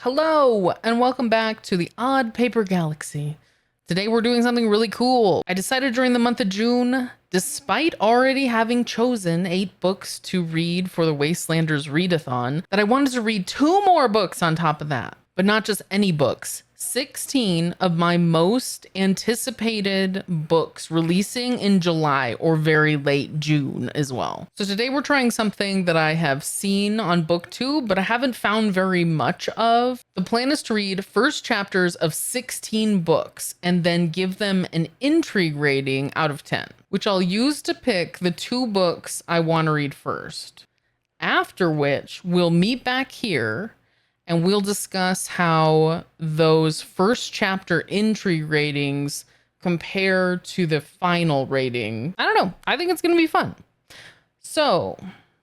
Hello, and welcome back to the Odd Paper Galaxy. Today we're doing something really cool. I decided during the month of June, despite already having chosen 8 books to read for the Wastelanders Readathon, that I wanted to read 2 more books on top of that. But not just any books. 16 of my most anticipated books releasing in July or very late June as well. So today we're trying something that I have seen on BookTube, but I haven't found very much of. The plan is to read first chapters of 16 books and then give them an intrigue rating out of 10, which I'll use to pick the 2 books I want to read first. After which we'll meet back here and we'll discuss how those first chapter intrigue ratings compare to the final rating. I don't know. I think it's going to be fun. So,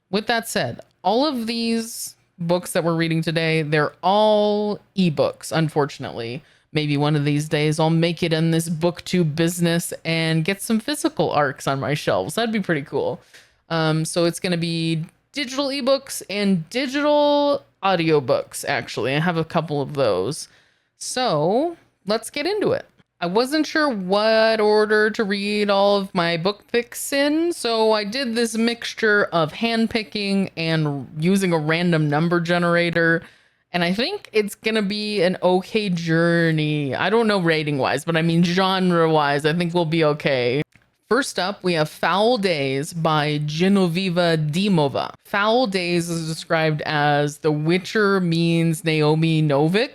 with that said, all of these books that we're reading today, they're all ebooks, unfortunately. Maybe one of these days I'll make it in this BookTube business and get some physical arcs on my shelves. That'd be pretty cool. So it's going to be digital ebooks and digital audiobooks, actually. I have a couple of those. So let's get into it. I wasn't sure what order to read all of my book picks in, so I did this mixture of handpicking and using a random number generator. And I think it's going to be an okay journey. I don't know rating wise, but I mean genre wise, I think we'll be okay. First up, we have Foul Days by Genoveva Dimova. Foul Days is described as The Witcher means Naomi Novik.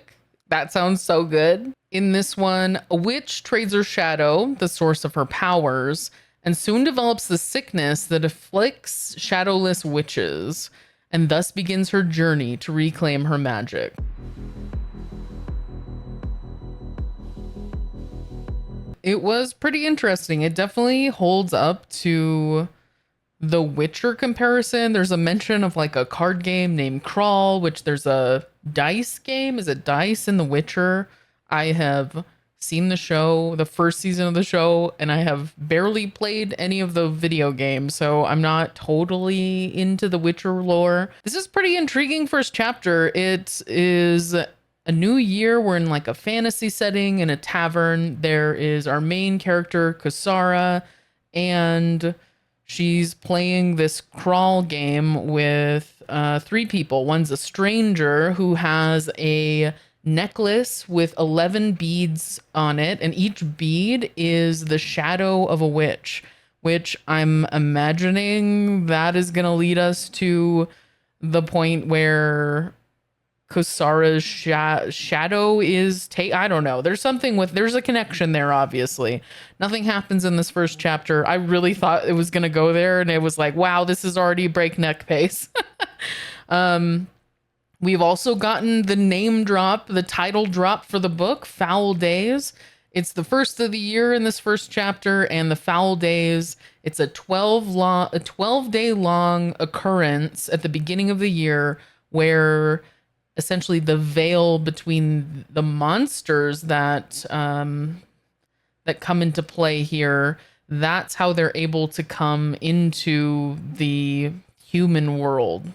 That sounds so good. In this one, a witch trades her shadow, the source of her powers, and soon develops the sickness that afflicts shadowless witches, and thus begins her journey to reclaim her magic. It was pretty interesting. It definitely holds up to the Witcher comparison. There's a mention of like a card game named Crawl, which there's a dice game. Is it Dice in The Witcher? I have seen the show, the first season of the show, and I have barely played any of the video games, so I'm not totally into the Witcher lore. This is pretty intriguing first chapter. It is a new year. We're in like a fantasy setting in a tavern. There is our main character, Kusara, and she's playing this crawl game with 3 people. One's a stranger who has a necklace with 11 beads on it, and each bead is the shadow of a witch, which I'm imagining that is going to lead us to the point where Kusara's shadow is I don't know. There's a connection there, obviously. Nothing happens in this first chapter. I really thought it was going to go there, and it was like, wow, this is already breakneck pace. We've also gotten the title drop for the book, Foul Days. It's the first of the year in this first chapter, and the Foul Days, it's a 12-day long occurrence at the beginning of the year where essentially the veil between the monsters that come into play here, that's how they're able to come into the human world,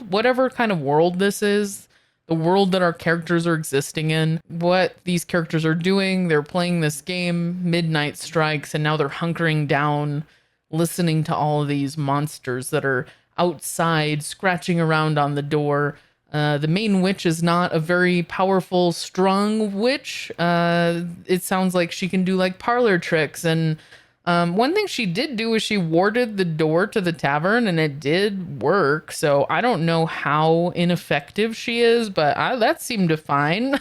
whatever kind of world this is, the world that our characters are existing in. What these characters are doing, they're playing this game, midnight strikes, and now they're hunkering down, listening to all of these monsters that are outside, scratching around on the door. The main witch is not a very powerful, strong witch. It sounds like she can do like parlor tricks. And one thing she did do is she warded the door to the tavern, and it did work. So I don't know how ineffective she is, but that seemed fine.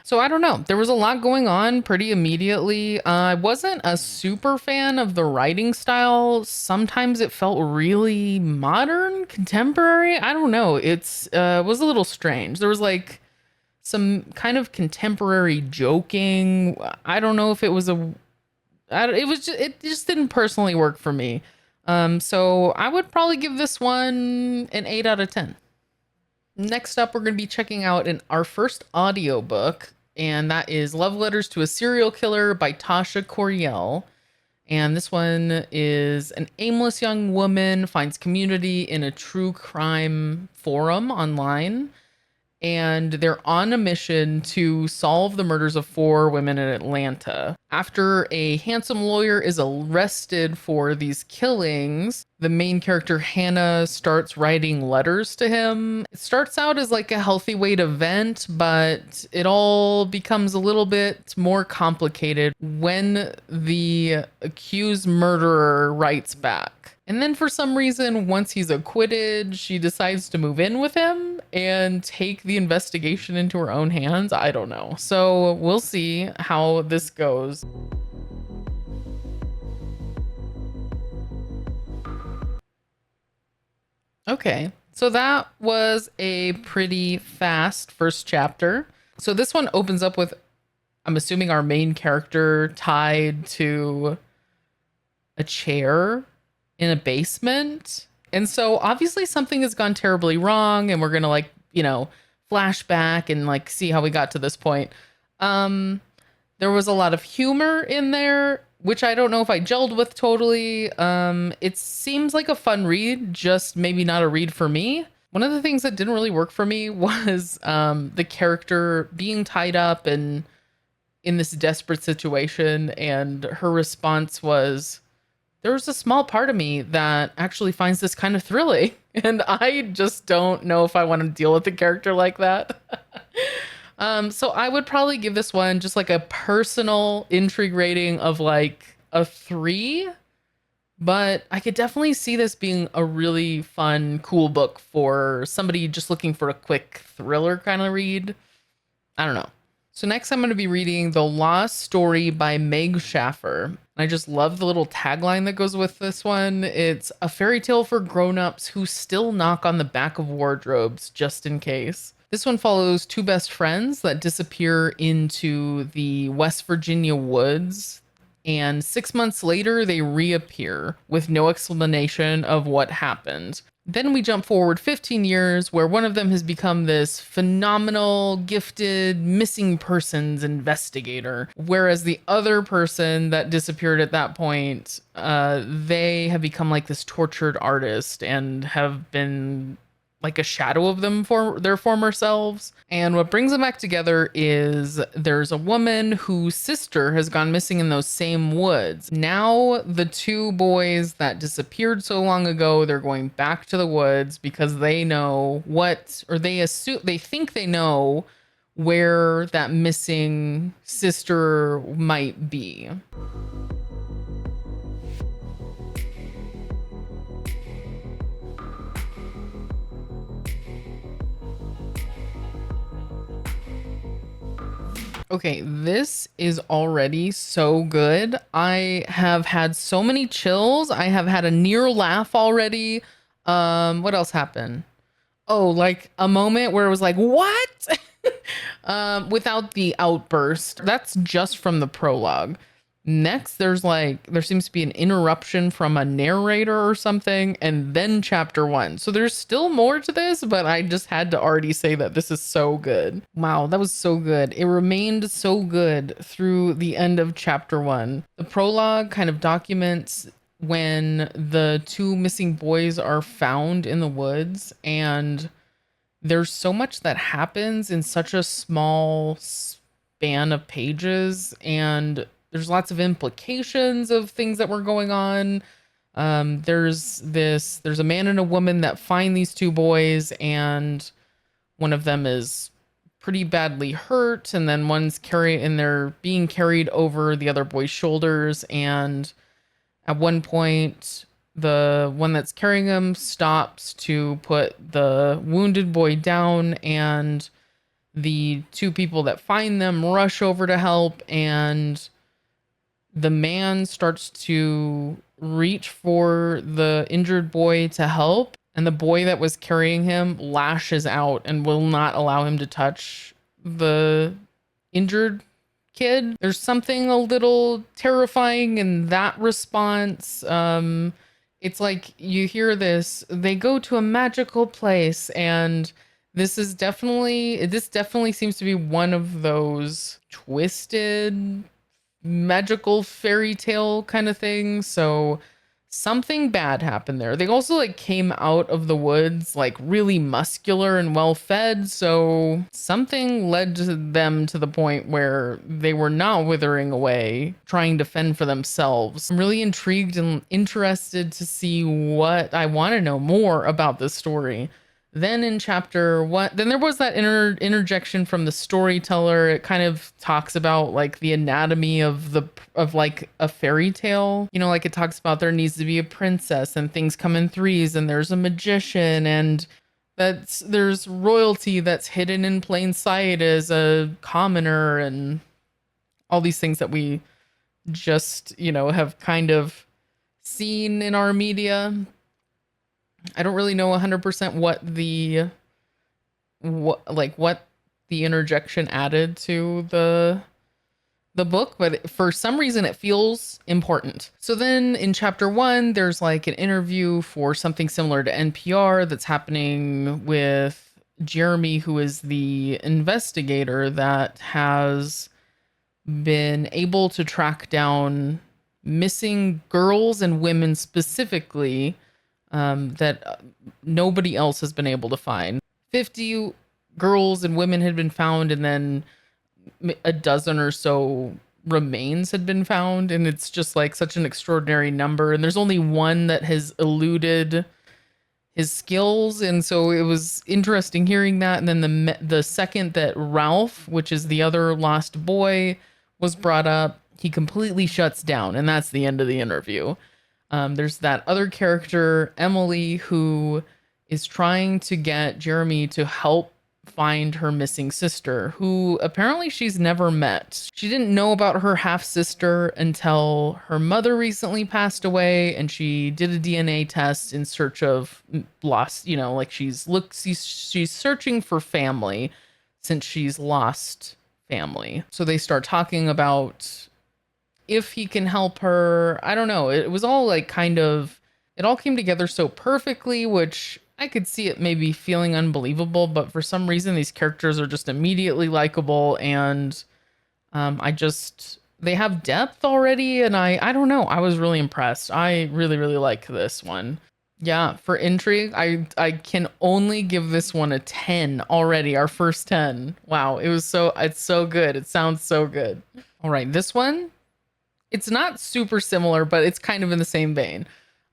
So I don't know. There was a lot going on pretty immediately. I wasn't a super fan of the writing style. Sometimes it felt really modern, contemporary. I don't know. It was a little strange. There was like some kind of contemporary joking. I don't know if it was it just didn't personally work for me. So I would probably give this one an 8 out of 10. Next up, we're going to be checking out our first audiobook, and that is Love Letters to a Serial Killer by Tasha Coriel. And this one is an aimless young woman finds community in a true crime forum online. and they're on a mission to solve the murders of 4 women in Atlanta. After a handsome lawyer is arrested for these killings, the main character Hannah starts writing letters to him. It starts out as like a healthy way to vent, but it all becomes a little bit more complicated when the accused murderer writes back. And then for some reason, once he's acquitted, she decides to move in with him and take the investigation into her own hands. I don't know. So we'll see how this goes. Okay, so that was a pretty fast first chapter. So this one opens up with, I'm assuming, our main character tied to a chair in a basement. And so obviously something has gone terribly wrong, and we're gonna like, flash back and like see how we got to this point. There was a lot of humor in there, which I don't know if I gelled with totally. It seems like a fun read, just maybe not a read for me. One of the things that didn't really work for me was the character being tied up and in this desperate situation, and her response was, there was a small part of me that actually finds this kind of thrilling. And I just don't know if I want to deal with a character like that. So I would probably give this one just like a personal intrigue rating of like a 3. But I could definitely see this being a really fun, cool book for somebody just looking for a quick thriller kind of read. I don't know. So next I'm going to be reading The Lost Story by Meg Schaffer. I just love the little tagline that goes with this one. It's a fairy tale for grown-ups who still knock on the back of wardrobes just in case. This one follows 2 best friends that disappear into the West Virginia woods, and 6 months later they reappear with no explanation of what happened. Then we jump forward 15 years where one of them has become this phenomenal, gifted, missing persons investigator. Whereas the other person that disappeared at that point, they have become like this tortured artist and have been like a shadow of them for their former selves. And what brings them back together is there's a woman whose sister has gone missing in those same woods. Now the 2 boys that disappeared so long ago, they're going back to the woods because they know they think they know where that missing sister might be. Okay, this is already so good. I have had so many chills. I have had a near laugh already. What else happened? Oh, like a moment where it was like, what? Without the outburst. That's just from the prologue. Next, there seems to be an interruption from a narrator or something, and then chapter 1. So there's still more to this, but I just had to already say that this is so good. Wow, that was so good. It remained so good through the end of chapter 1. The prologue kind of documents when the 2 missing boys are found in the woods, and there's so much that happens in such a small span of pages, and there's lots of implications of things that were going on. There's a man and a woman that find these 2 boys, and one of them is pretty badly hurt, and then they're being carried over the other boy's shoulders. And at one point, the one that's carrying him stops to put the wounded boy down, and the 2 people that find them rush over to help, and the man starts to reach for the injured boy to help, and the boy that was carrying him lashes out and will not allow him to touch the injured kid. There's something a little terrifying in that response. It's like you hear this, they go to a magical place, and this definitely seems to be one of those twisted magical fairy tale kind of things. So something bad happened there. They also like came out of the woods like really muscular and well fed, so something led to them to the point where they were not withering away, trying to fend for themselves. I'm really intrigued and interested to see what I want to know more about this story. Then in chapter one, then there was that interjection from the storyteller. It kind of talks about like the anatomy of like a fairy tale. You know, like it talks about there needs to be a princess and things come in threes and there's a magician and there's royalty that's hidden in plain sight as a commoner and all these things that we just, have kind of seen in our media. I don't really know 100% what the interjection added to the book, but for some reason it feels important. So then in chapter 1, there's like an interview for something similar to NPR that's happening with Jeremy, who is the investigator that has been able to track down missing girls and women specifically, that nobody else has been able to find. 50 girls and women had been found, and then a dozen or so remains had been found, and it's just like such an extraordinary number. And there's only one that has eluded his skills, and so it was interesting hearing that. And then the second that Ralph, which is the other lost boy, was brought up, he completely shuts down, and that's the end of the interview. There's that other character, Emily, who is trying to get Jeremy to help find her missing sister, who apparently she's never met. She didn't know about her half-sister until her mother recently passed away, and she did a DNA test in search of lost, like she's searching for family since she's lost family. So they start talking about if he can help her. I don't know. It was all like it all came together so perfectly, which I could see it maybe feeling unbelievable, but for some reason these characters are just immediately likable, and they have depth already, and I don't know. I was really impressed. I really, really like this one. Yeah, for intrigue, I can only give this one a 10 already, our first 10. Wow, it's so good. It sounds so good. All right, this one, it's not super similar, but it's kind of in the same vein.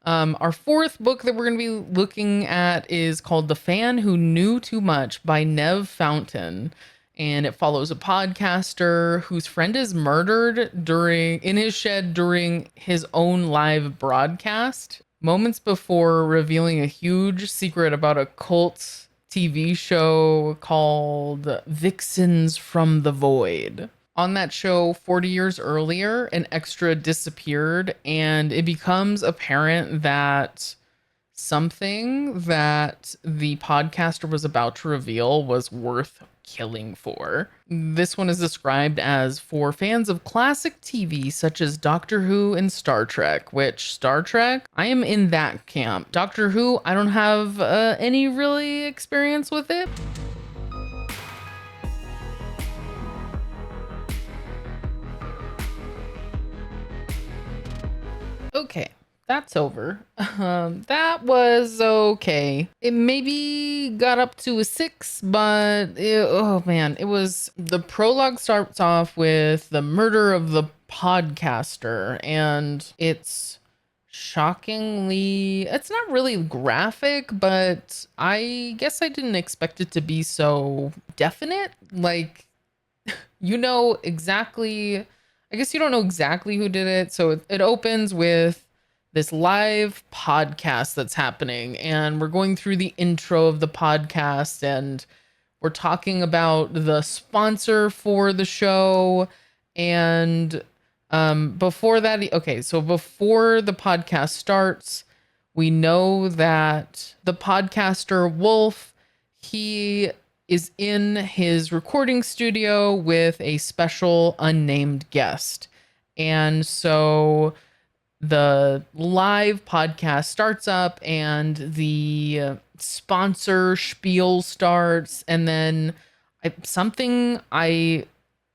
Our fourth book that we're going to be looking at is called The Fan Who Knew Too Much by Nev Fountain. And it follows a podcaster whose friend is murdered in his shed during his own live broadcast, moments before revealing a huge secret about a cult TV show called Vixens from the Void. On that show 40 years earlier, an extra disappeared, and it becomes apparent that something that the podcaster was about to reveal was worth killing for. This one is described as for fans of classic TV such as Doctor Who and Star Trek, which Star Trek, I am in that camp. Doctor Who, I don't have any really experience with it. Okay, that's over. That was okay. It maybe got up to a 6, but it was, the prologue starts off with the murder of the podcaster, and it's it's not really graphic, but I guess I didn't expect it to be so definite. Like, exactly, I guess you don't know exactly who did it. So it opens with this live podcast that's happening, and we're going through the intro of the podcast, and we're talking about the sponsor for the show. And before that, so before the podcast starts, we know that the podcaster Wolf, he is in his recording studio with a special unnamed guest. And so the live podcast starts up, and the sponsor spiel starts, and then I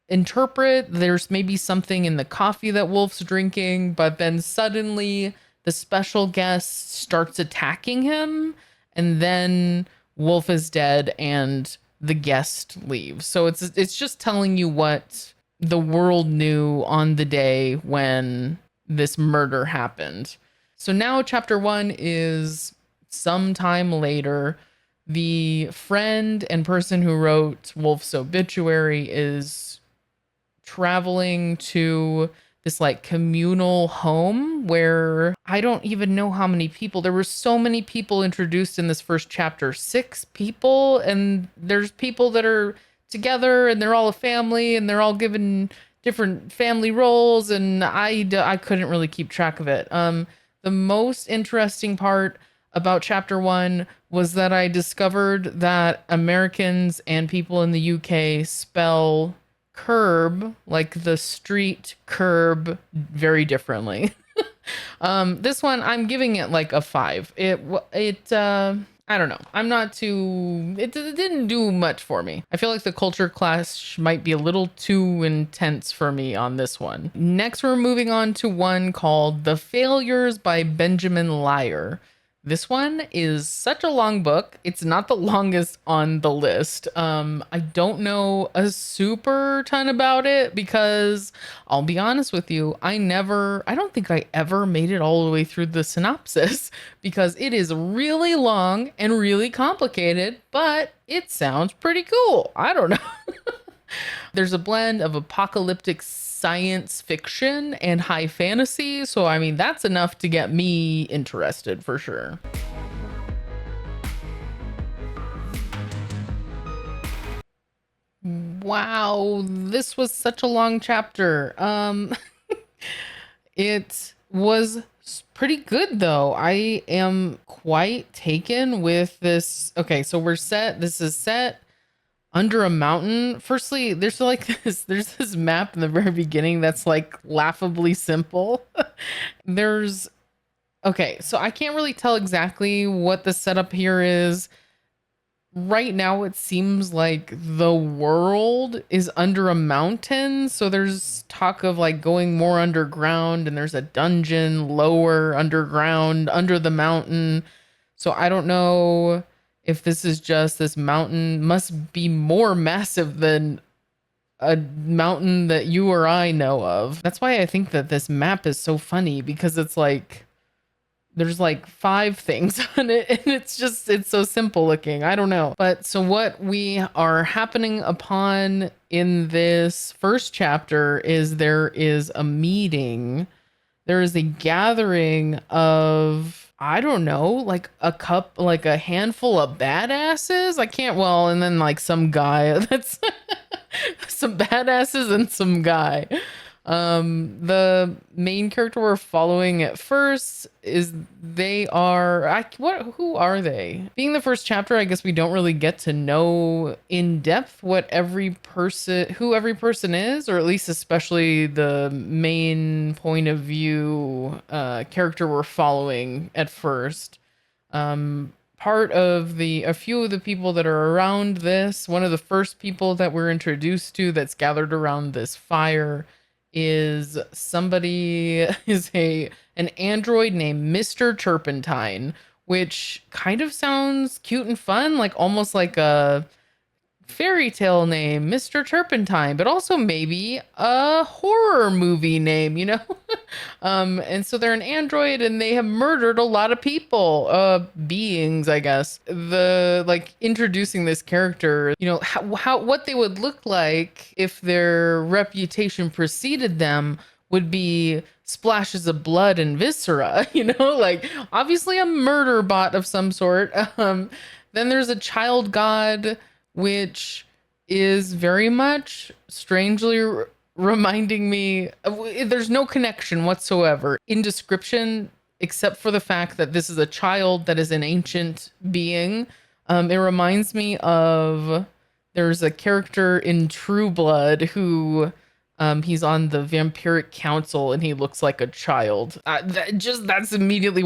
interpret there's maybe something in the coffee that Wolf's drinking, but then suddenly the special guest starts attacking him, and then Wolf is dead and the guest leaves. So it's just telling you what the world knew on the day when this murder happened. So now chapter 1 is sometime later. The friend and person who wrote Wolf's obituary is traveling to this like communal home where I don't even know how many people. There were so many people introduced in this first chapter, 6 people, and there's people that are together and they're all a family and they're all given different family roles, and I couldn't really keep track of it. The most interesting part about chapter 1 was that I discovered that Americans and people in the UK spell curb, like the street curb, very differently. This one I'm giving it like a 5. I don't know. I'm not too, it didn't do much for me. I feel like the culture clash might be a little too intense for me on this one. Next, we're moving on to one called The Failures by Benjamin Lyer. This one is such a long book. It's not the longest on the list. I don't know a super ton about it because I'll be honest with you, I don't think I ever made it all the way through the synopsis because it is really long and really complicated, but it sounds pretty cool. I don't know. There's a blend of apocalyptic science fiction and high fantasy. So, I mean, that's enough to get me interested for sure. Wow, this was such a long chapter. It was pretty good though. I am quite taken with this. Okay, so this is set under a mountain. Firstly, there's this map in the very beginning that's like laughably simple. Okay, so I can't really tell exactly what the setup here is. Right now it seems like the world is under a mountain, so there's talk of like going more underground, and there's a dungeon lower underground under the mountain. So I don't know if this is just this mountain must be more massive than a mountain that you or I know of. That's why I think that this map is so funny, because it's like there's like 5 things on it, and it's so simple looking. I don't know. But so what we are happening upon in this first chapter is there is a meeting. There is a gathering of, I don't know, like a handful of badasses. And then like some guy that's some badasses and some guy. The main character we're following at first who are they? Being the first chapter, I guess we don't really get to know in depth who every person is, or at least especially the main point of view character we're following at first. A few of the people that are around this, one of the first people that we're introduced to that's gathered around this fire is an android named Mr. Turpentine, which kind of sounds cute and fun, like almost like a fairy tale name, Mr. Turpentine, but also maybe a horror movie name, you know? And so they're an android and they have murdered a lot of people, beings, I guess. Introducing this character, you know, what they would look like if their reputation preceded them would be splashes of blood and viscera, you know, like obviously a murder bot of some sort. Then there's a child god, which is very much strangely reminding me there's no connection whatsoever in description, except for the fact that this is a child that is an ancient being. It reminds me of, there's a character in True Blood who he's on the vampiric council and he looks like a child. That's immediately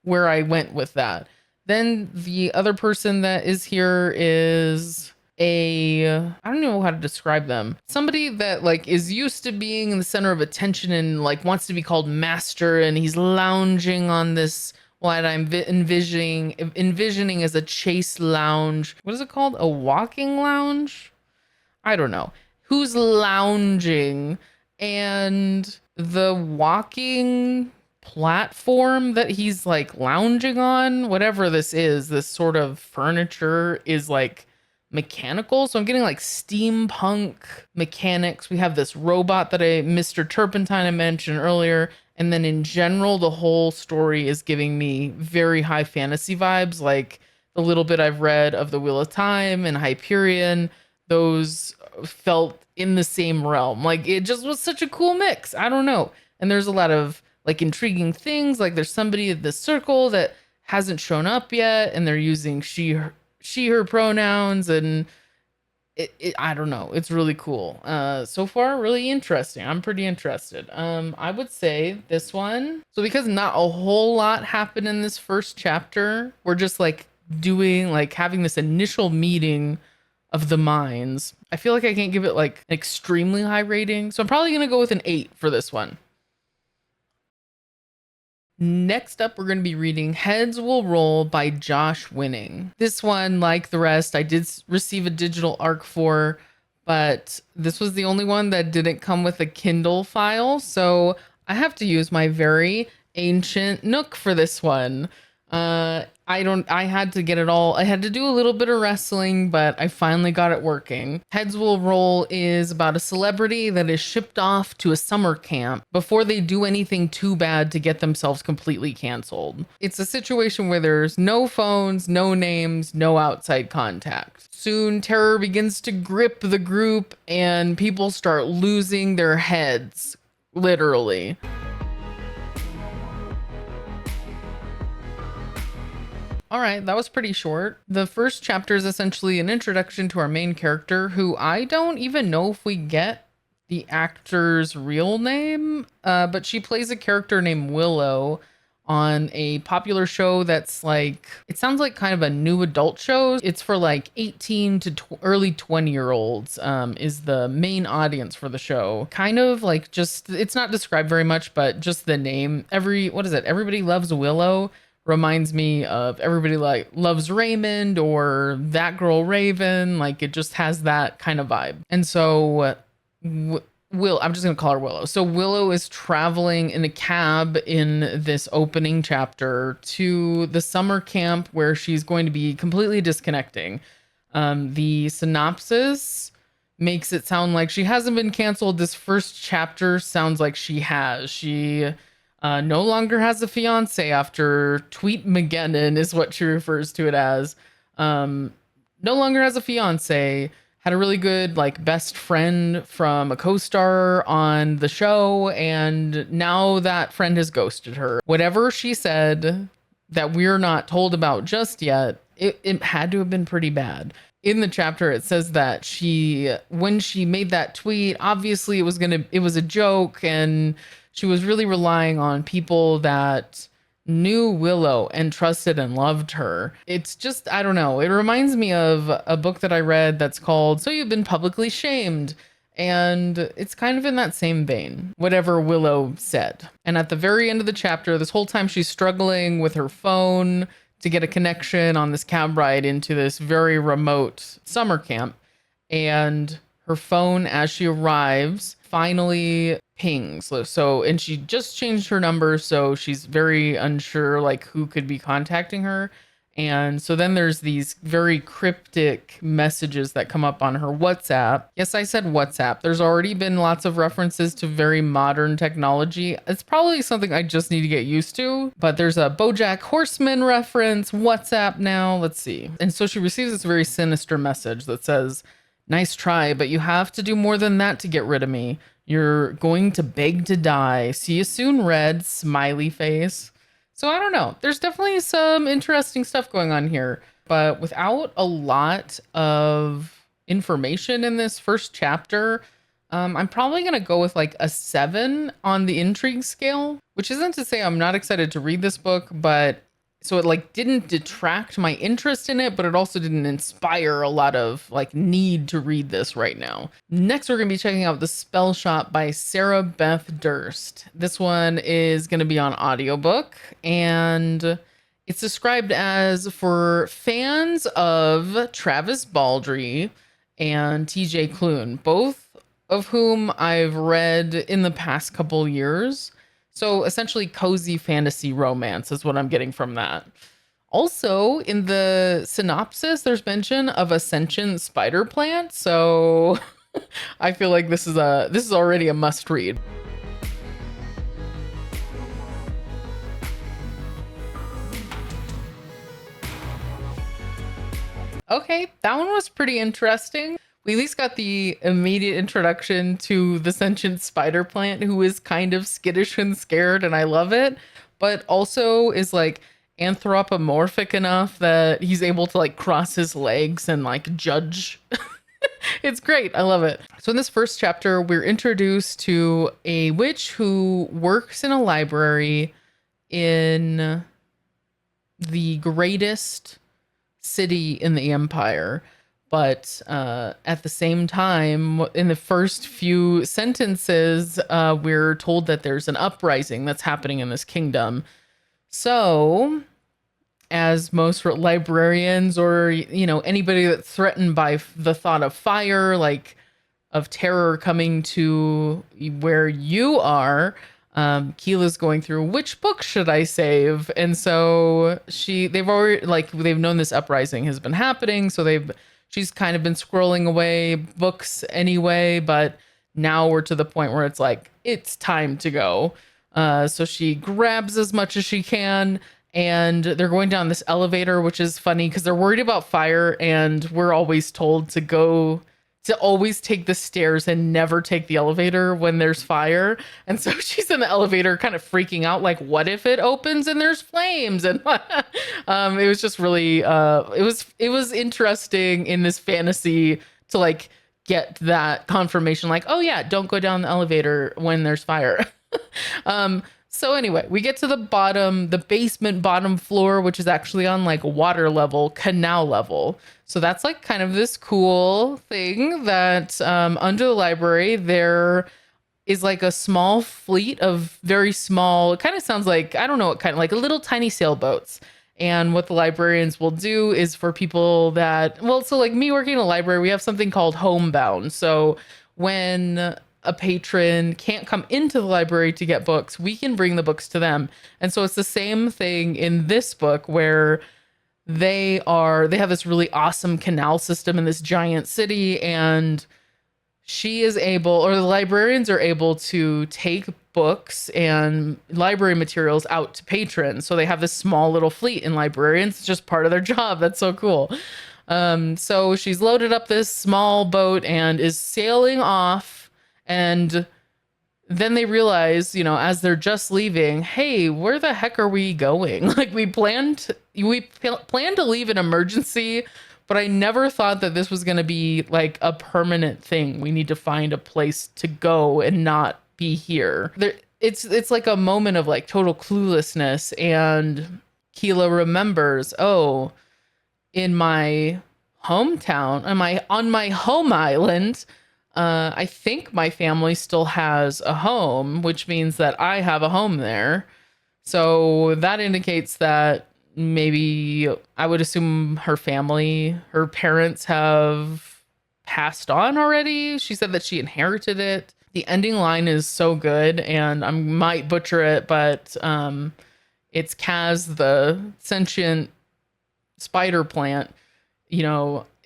where I went with that. Then the other person that is here is I don't know how to describe them. Somebody that like is used to being in the center of attention and like wants to be called master, and he's lounging on this what I'm envisioning as a chase lounge. What is it called? A walking lounge? I don't know. Who's lounging, and the walking platform that he's like lounging on, whatever this is, this sort of furniture is like mechanical. So I'm getting like steampunk mechanics. We have this robot that Mr. Turpentine I mentioned earlier. And then in general, the whole story is giving me very high fantasy vibes, like the little bit I've read of The Wheel of Time and Hyperion. Those felt in the same realm. Like it just was such a cool mix. I don't know. And there's a lot of like intriguing things. Like there's somebody in the circle that hasn't shown up yet, and they're using her pronouns, and I don't know. It's really cool. So far, really interesting. I'm pretty interested. I would say this one. So because not a whole lot happened in this first chapter, we're just like having this initial meeting of the minds. I feel like I can't give it like an extremely high rating. So I'm probably going to go with an 8 for this one. Next up, we're going to be reading Heads Will Roll by Josh Winning. This one, like the rest, I did receive a digital ARC for, but this was the only one that didn't come with a Kindle file. So I have to use my very ancient Nook for this one. I had to get it all. I had to do a little bit of wrestling, but I finally got it working. Heads Will Roll is about a celebrity that is shipped off to a summer camp before they do anything too bad to get themselves completely canceled. It's a situation where there's no phones, no names, no outside contact. Soon, terror begins to grip the group and people start losing their heads, literally. All right, that was pretty short. The first chapter is essentially an introduction to our main character, who I don't even know if we get the actor's real name, but she plays a character named Willow on a popular show that's like, it sounds like kind of a new adult show. It's for like 18 to early 20-year-olds is the main audience for the show. Kind of like just, it's not described very much, but just the name. Everybody Loves Willow reminds me of Everybody Loves Raymond or That Girl Raven. Like it just has that kind of vibe. And so I'm just going to call her Willow. So Willow is traveling in a cab in this opening chapter to the summer camp where she's going to be completely disconnecting. The synopsis makes it sound like she hasn't been canceled. This first chapter sounds like she has. She no longer has a fiance after Tweet Mageddon is what she refers to it as. No longer has a fiance. Had a really good like best friend from a co-star on the show, and now that friend has ghosted her. Whatever she said that we're not told about just yet, it had to have been pretty bad. In the chapter, it says that when she made that tweet, obviously it was a joke, and she was really relying on people that knew Willow and trusted and loved her. It's just, I don't know. It reminds me of a book that I read that's called So You've Been Publicly Shamed. And it's kind of in that same vein, whatever Willow said. And at the very end of the chapter, this whole time she's struggling with her phone to get a connection on this cab ride into this very remote summer camp. And her phone, as she arrives, finally pings. And she just changed her number, so she's very unsure like who could be contacting her. And so then there's these very cryptic messages that come up on her WhatsApp. Yes, I said WhatsApp. There's already been lots of references to very modern technology. It's probably something I just need to get used to, but there's a BoJack Horseman reference, WhatsApp now. Let's see. And so she receives this very sinister message that says, "Nice try, but you have to do more than that to get rid of me. You're going to beg to die. See you soon, Red," smiley face. So I don't know. There's definitely some interesting stuff going on here, but without a lot of information in this first chapter, I'm probably going to go with like a 7 on the intrigue scale, which isn't to say I'm not excited to read this book, but So it like didn't detract my interest in it, but it also didn't inspire a lot of like need to read this right now. Next, we're going to be checking out The Spellshop by Sarah Beth Durst. This one is going to be on audiobook, and it's described as for fans of Travis Baldree and TJ Klune, both of whom I've read in the past couple years. So essentially cozy fantasy romance is what I'm getting from that. Also, in the synopsis, there's mention of a sentient spider plant. So I feel like this is already a must read. Okay, that one was pretty interesting. We at least got the immediate introduction to the sentient spider plant, who is kind of skittish and scared, and I love it, but also is like anthropomorphic enough that he's able to like cross his legs and like judge. It's great. I love it. So in this first chapter, we're introduced to a witch who works in a library in the greatest city in the empire. But at the same time, in the first few sentences, we're told that there's an uprising that's happening in this kingdom. So, as most librarians or, anybody that's threatened by the thought of fire, like of terror coming to where you are, Keela's going through which book should I save? And so they've known this uprising has been happening. So she's kind of been scrolling away books anyway, but now we're to the point where it's like, it's time to go. So she grabs as much as she can, and they're going down this elevator, which is funny because they're worried about fire, and we're always told to always take the stairs and never take the elevator when there's fire. And so she's in the elevator kind of freaking out, like, what if it opens and there's flames? And it was just really, it was interesting in this fantasy to like get that confirmation, like, oh yeah, don't go down the elevator when there's fire. So anyway, we get to the basement bottom floor, which is actually on like water level, canal level. So that's like kind of this cool thing that under the library, there is like a small fleet of very small, it kind of sounds like, I don't know what kind, like little tiny sailboats. And what the librarians will do is for people that, well, so like me working in a library, we have something called homebound. So when a patron can't come into the library to get books, we can bring the books to them. And so it's the same thing in this book where they have this really awesome canal system in this giant city, and the librarians are able to take books and library materials out to patrons. So they have this small little fleet in librarians. It's just part of their job. That's so cool. So she's loaded up this small boat and is sailing off. And then they realize, as they're just leaving, hey, where the heck are we going? Like we planned to leave an emergency, but I never thought that this was going to be like a permanent thing. We need to find a place to go and not be here. It's like a moment of like total cluelessness. And Keela remembers, oh, in my hometown, on my home island, I think my family still has a home, which means that I have a home there. So that indicates that maybe I would assume her parents have passed on already. She said that she inherited it. The ending line is so good, and I might butcher it, but it's Kaz, the sentient spider plant.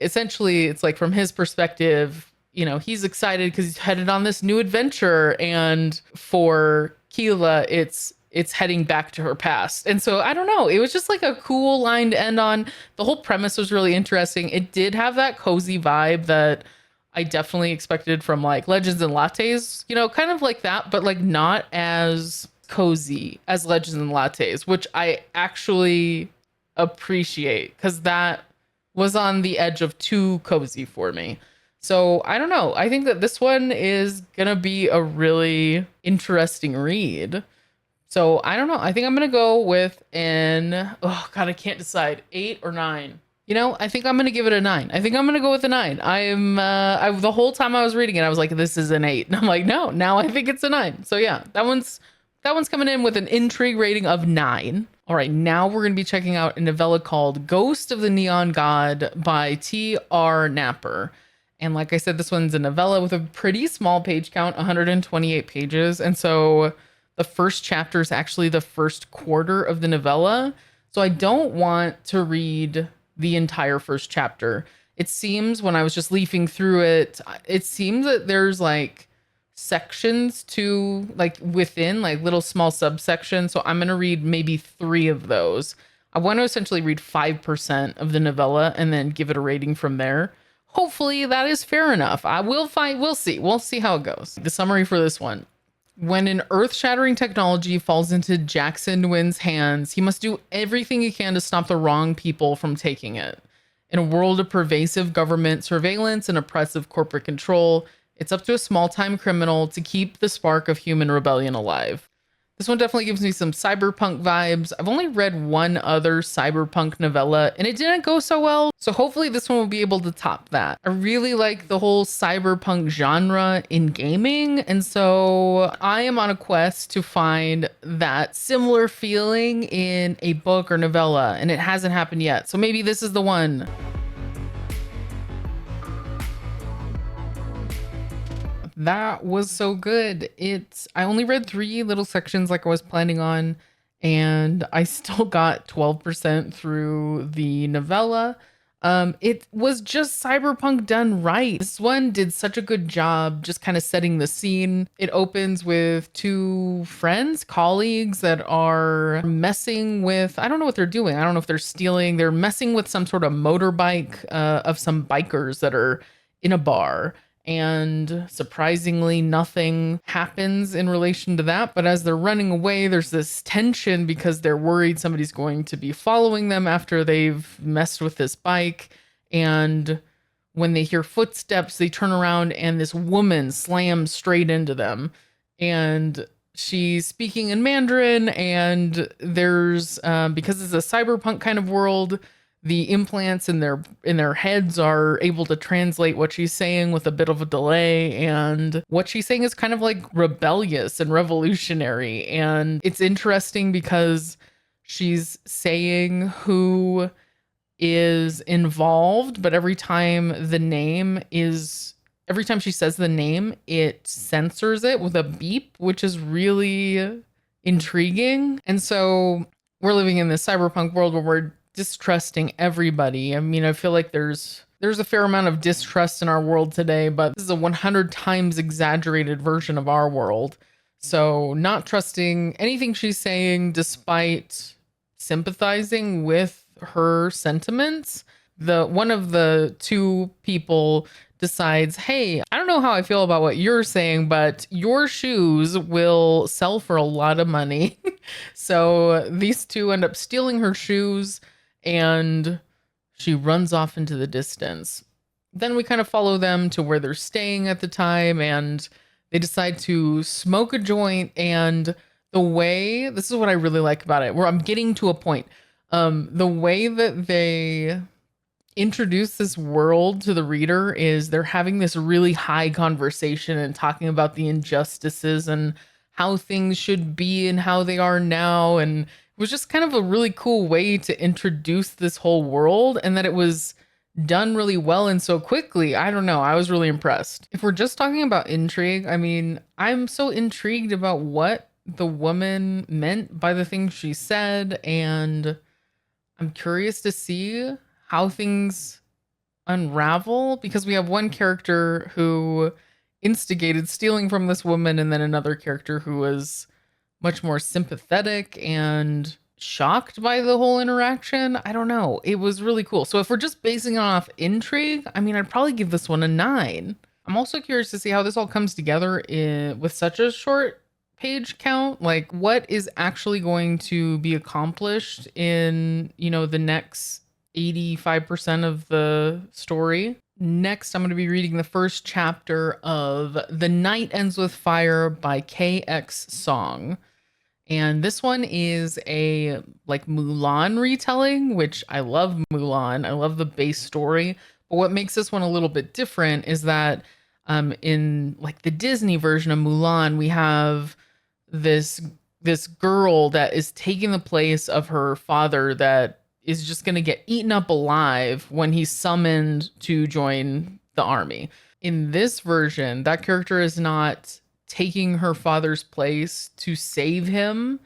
Essentially, it's like from his perspective, he's excited because he's headed on this new adventure, and for Keela, it's heading back to her past. And so I don't know, it was just like a cool line to end on. The whole premise was really interesting. It did have that cozy vibe that I definitely expected from like Legends and Lattes, kind of like that, but like not as cozy as Legends and Lattes, which I actually appreciate because that was on the edge of too cozy for me. So I don't know. I think that this one is going to be a really interesting read. So I don't know. I think I'm gonna go with oh god, I can't decide, 8 or 9. I think I'm gonna give it a 9. I think I'm gonna go with a 9. The whole time I was reading it, I was like, this is an 8. And I'm like, no, now I think it's a 9. So yeah, that one's coming in with an intrigue rating of 9. All right, now we're gonna be checking out a novella called Ghost of the Neon God by T.R. Napper. And like I said, this one's a novella with a pretty small page count, 128 pages. And so the first chapter is actually the first quarter of the novella. So I don't want to read the entire first chapter. It seems when I was just leafing through it, it seems that there's like sections to like within like little small subsections. So I'm going to read maybe 3 of those. I want to essentially read 5% of the novella and then give it a rating from there. Hopefully that is fair enough. We'll see. We'll see how it goes. The summary for this one. When an earth-shattering technology falls into Jackson Nguyen's hands, he must do everything he can to stop the wrong people from taking it. In a world of pervasive government surveillance and oppressive corporate control, it's up to a small-time criminal to keep the spark of human rebellion alive. This one definitely gives me some cyberpunk vibes. I've only read one other cyberpunk novella and it didn't go so well. So hopefully this one will be able to top that. I really like the whole cyberpunk genre in gaming. And so I am on a quest to find that similar feeling in a book or novella, and it hasn't happened yet. So maybe this is the one. That was so good. I only read 3 little sections like I was planning on, and I still got 12% through the novella. It was just cyberpunk done right. This one did such a good job just kind of setting the scene. It opens with 2 friends, colleagues that are messing with, I don't know what they're doing. I don't know if they're stealing, they're messing with some sort of motorbike of some bikers that are in a bar. And surprisingly, nothing happens in relation to that. But as they're running away, there's this tension because they're worried somebody's going to be following them after they've messed with this bike. And when they hear footsteps, they turn around and this woman slams straight into them. And she's speaking in Mandarin. And there's, because it's a cyberpunk kind of world, the implants in their heads are able to translate what she's saying with a bit of a delay, and what she's saying is kind of like rebellious and revolutionary. And it's interesting because she's saying who is involved, but every time she says the name, it censors it with a beep, which is really intriguing. And so we're living in this cyberpunk world where we're distrusting everybody. I mean, I feel like there's a fair amount of distrust in our world today, but this is a 100 times exaggerated version of our world. So not trusting anything she's saying despite sympathizing with her sentiments. One of the 2 people decides, hey, I don't know how I feel about what you're saying, but your shoes will sell for a lot of money. So these 2 end up stealing her shoes, and she runs off into the distance. Then we kind of follow them to where they're staying at the time, and they decide to smoke a joint. And this is what I really like about it, where I'm getting to a point. The way that they introduce this world to the reader is they're having this really high conversation and talking about the injustices and how things should be and how they are now. And it was just kind of a really cool way to introduce this whole world, and that it was done really well and so quickly. I don't know. I was really impressed. If we're just talking about intrigue, I mean, I'm so intrigued about what the woman meant by the things she said, and I'm curious to see how things unravel, because we have one character who instigated stealing from this woman, and then another character who was much more sympathetic and shocked by the whole interaction. I don't know. It was really cool. So if we're just basing it off intrigue, I mean, I'd probably give this one a 9. I'm also curious to see how this all comes together with such a short page count. Like, what is actually going to be accomplished in, the next 85% of the story. Next, I'm going to be reading the first chapter of The Night Ends with Fire by KX Song. And this one is a like Mulan retelling, which I love Mulan. I love the base story. But what makes this one a little bit different is that in like the Disney version of Mulan, we have this this girl that is taking the place of her father that is just going to get eaten up alive when he's summoned to join the army. In this version, that character is not taking her father's place to save him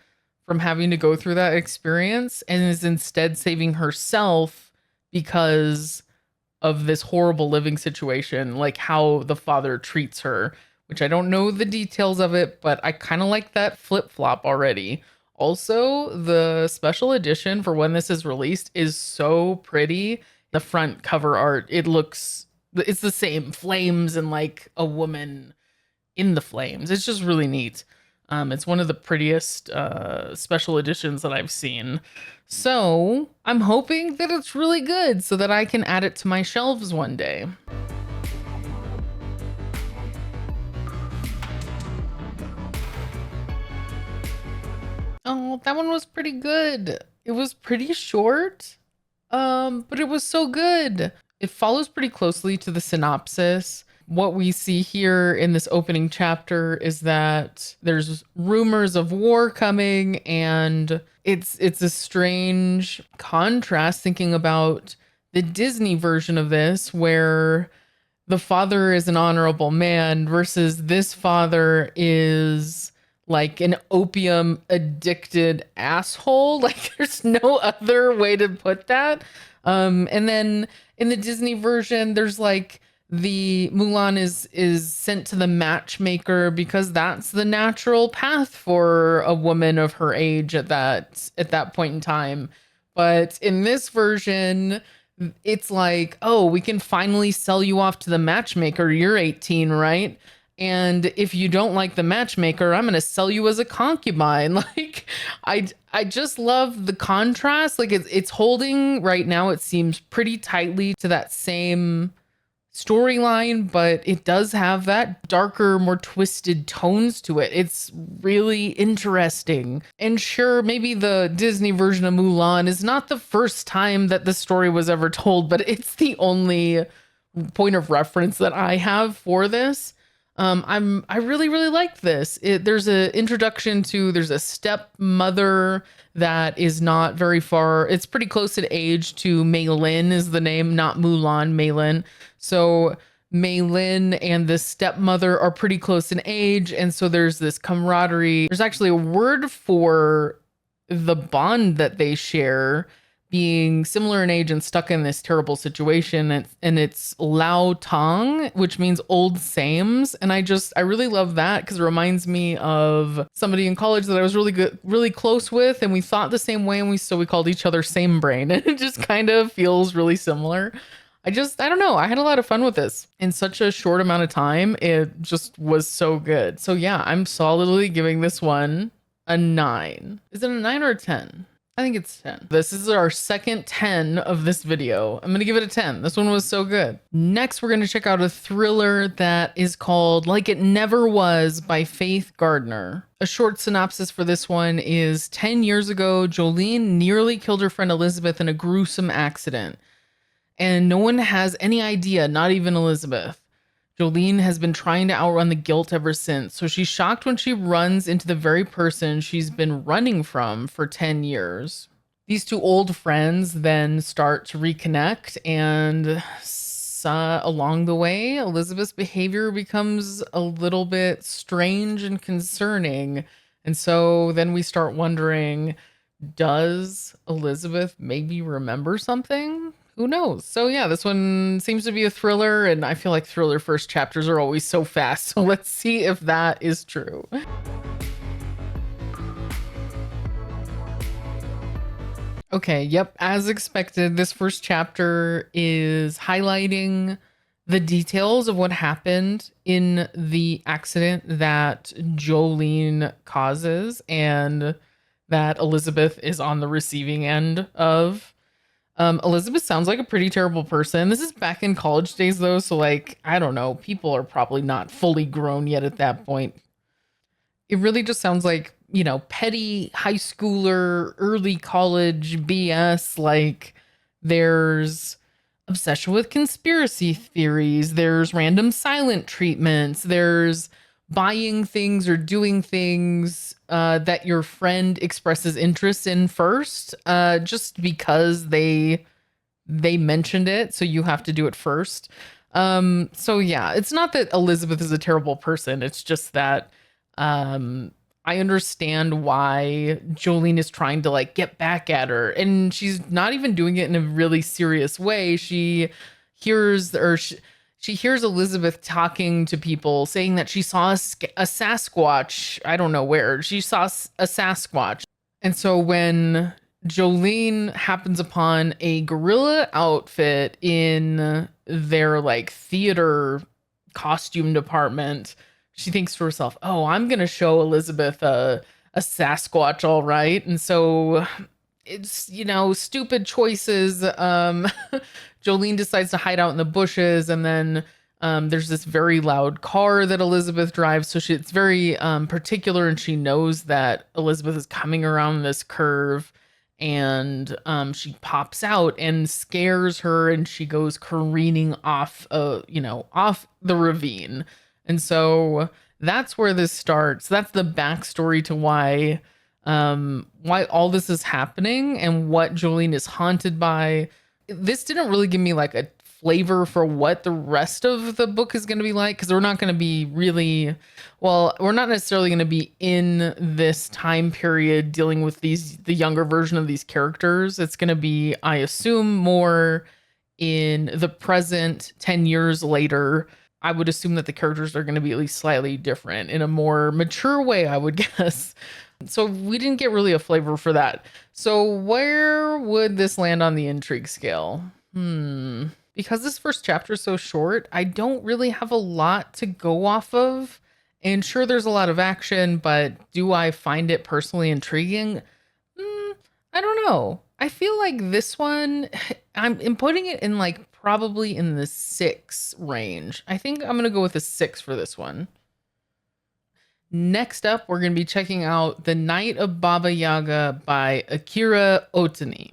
from having to go through that experience, and is instead saving herself because of this horrible living situation, like how the father treats her, which I don't know the details of it, but I kind of like that flip flop already. Also, the special edition for when this is released is so pretty. The front cover art, it's the same flames and like a woman in the flames. It's just really neat. It's one of the prettiest special editions that I've seen. So I'm hoping that it's really good so that I can add it to my shelves one day. Oh, that one was pretty good. It was pretty short, but it was so good. It follows pretty closely to the synopsis. What we see here in this opening chapter is that there's rumors of war coming, and it's a strange contrast thinking about the Disney version of this, where the father is an honorable man versus this father is like an opium addicted asshole. Like there's no other way to put that. And then in the Disney version, there's like the Mulan is sent to the matchmaker because that's the natural path for a woman of her age at that point in time. But in this version, it's like, oh, we can finally sell you off to the matchmaker. You're 18, right? And if you don't like the matchmaker, I'm going to sell you as a concubine. Like, I just love the contrast. Like it's holding right now, it seems pretty tightly to that same storyline, but it does have that darker, more twisted tones to it. It's really interesting. And sure, maybe the Disney version of Mulan is not the first time that the story was ever told, but it's the only point of reference that I have for this. I really, really like this. There's there's a stepmother that is not very far. It's pretty close in age to Mei Lin is the name, not Mulan, Mei Lin. So Mei Lin and the stepmother are pretty close in age. And so there's this camaraderie. There's actually a word for the bond that they share, being similar in age and stuck in this terrible situation. And it's Lao Tong, which means old sames. And I really love that because it reminds me of somebody in college that I was really close with. And we thought the same way, and we called each other same brain. And it just kind of feels really similar. I don't know. I had a lot of fun with this in such a short amount of time. It just was so good. So yeah, I'm solidly giving this one a 9. Is it a 9 or a 10? I think it's 10. This is our second 10 of this video. I'm going to give it a 10. This one was so good. Next, we're going to check out a thriller that is called Like It Never Was by Faith Gardner. A short synopsis for this one is 10 years ago, Jolene nearly killed her friend Elizabeth in a gruesome accident. And no one has any idea, not even Elizabeth. Jolene has been trying to outrun the guilt ever since, so she's shocked when she runs into the very person she's been running from for 10 years. These two old friends then start to reconnect, and along the way, Elizabeth's behavior becomes a little bit strange and concerning. And so then we start wondering, does Elizabeth maybe remember something? Who knows? So yeah, this one seems to be a thriller, and I feel like thriller first chapters are always so fast. So let's see if that is true. Okay, yep, as expected, this first chapter is highlighting the details of what happened in the accident that Jolene causes and that Elizabeth is on the receiving end of. Elizabeth sounds like a pretty terrible person. This is back in college days though, so like, I don't know, people are probably not fully grown yet at that point. It really just sounds like petty high schooler, early college BS. Like there's obsession with conspiracy theories, there's random silent treatments, there's buying things or doing things that your friend expresses interest in first, just because they mentioned it, so you have to do it first. So yeah, it's not that Elizabeth is a terrible person. It's just that I understand why Jolene is trying to like get back at her, and she's not even doing it in a really serious way. She hears or she hears Elizabeth talking to people saying that she saw a Sasquatch. I don't know where. She saw a Sasquatch. And so when Jolene happens upon a gorilla outfit in their like theater costume department, she thinks to herself, "Oh, I'm gonna show Elizabeth a Sasquatch, all right." And so it's stupid choices. Jolene decides to hide out in the bushes, and then there's this very loud car that Elizabeth drives. So it's very particular, and she knows that Elizabeth is coming around this curve, and she pops out and scares her, and she goes careening off off the ravine. And so that's where this starts. That's the backstory to why all this is happening and what Jolene is haunted by. This didn't really give me like a flavor for what the rest of the book is going to be like, because we're not going to be we're not necessarily going to be in this time period dealing with the younger version of these characters. It's going to be, I assume, more in the present 10 years later. I would assume that the characters are going to be at least slightly different in a more mature way, I would guess. So we didn't get really a flavor for that. So where would this land on the intrigue scale? Because this first chapter is so short, I don't really have a lot to go off of. And sure, there's a lot of action, but do I find it personally intriguing? I don't know. I feel like this one, I'm putting it in like probably in the 6 range. I think I'm going to go with a 6 for this one. Next up, we're going to be checking out The Night of Baba Yaga by Akira Otani.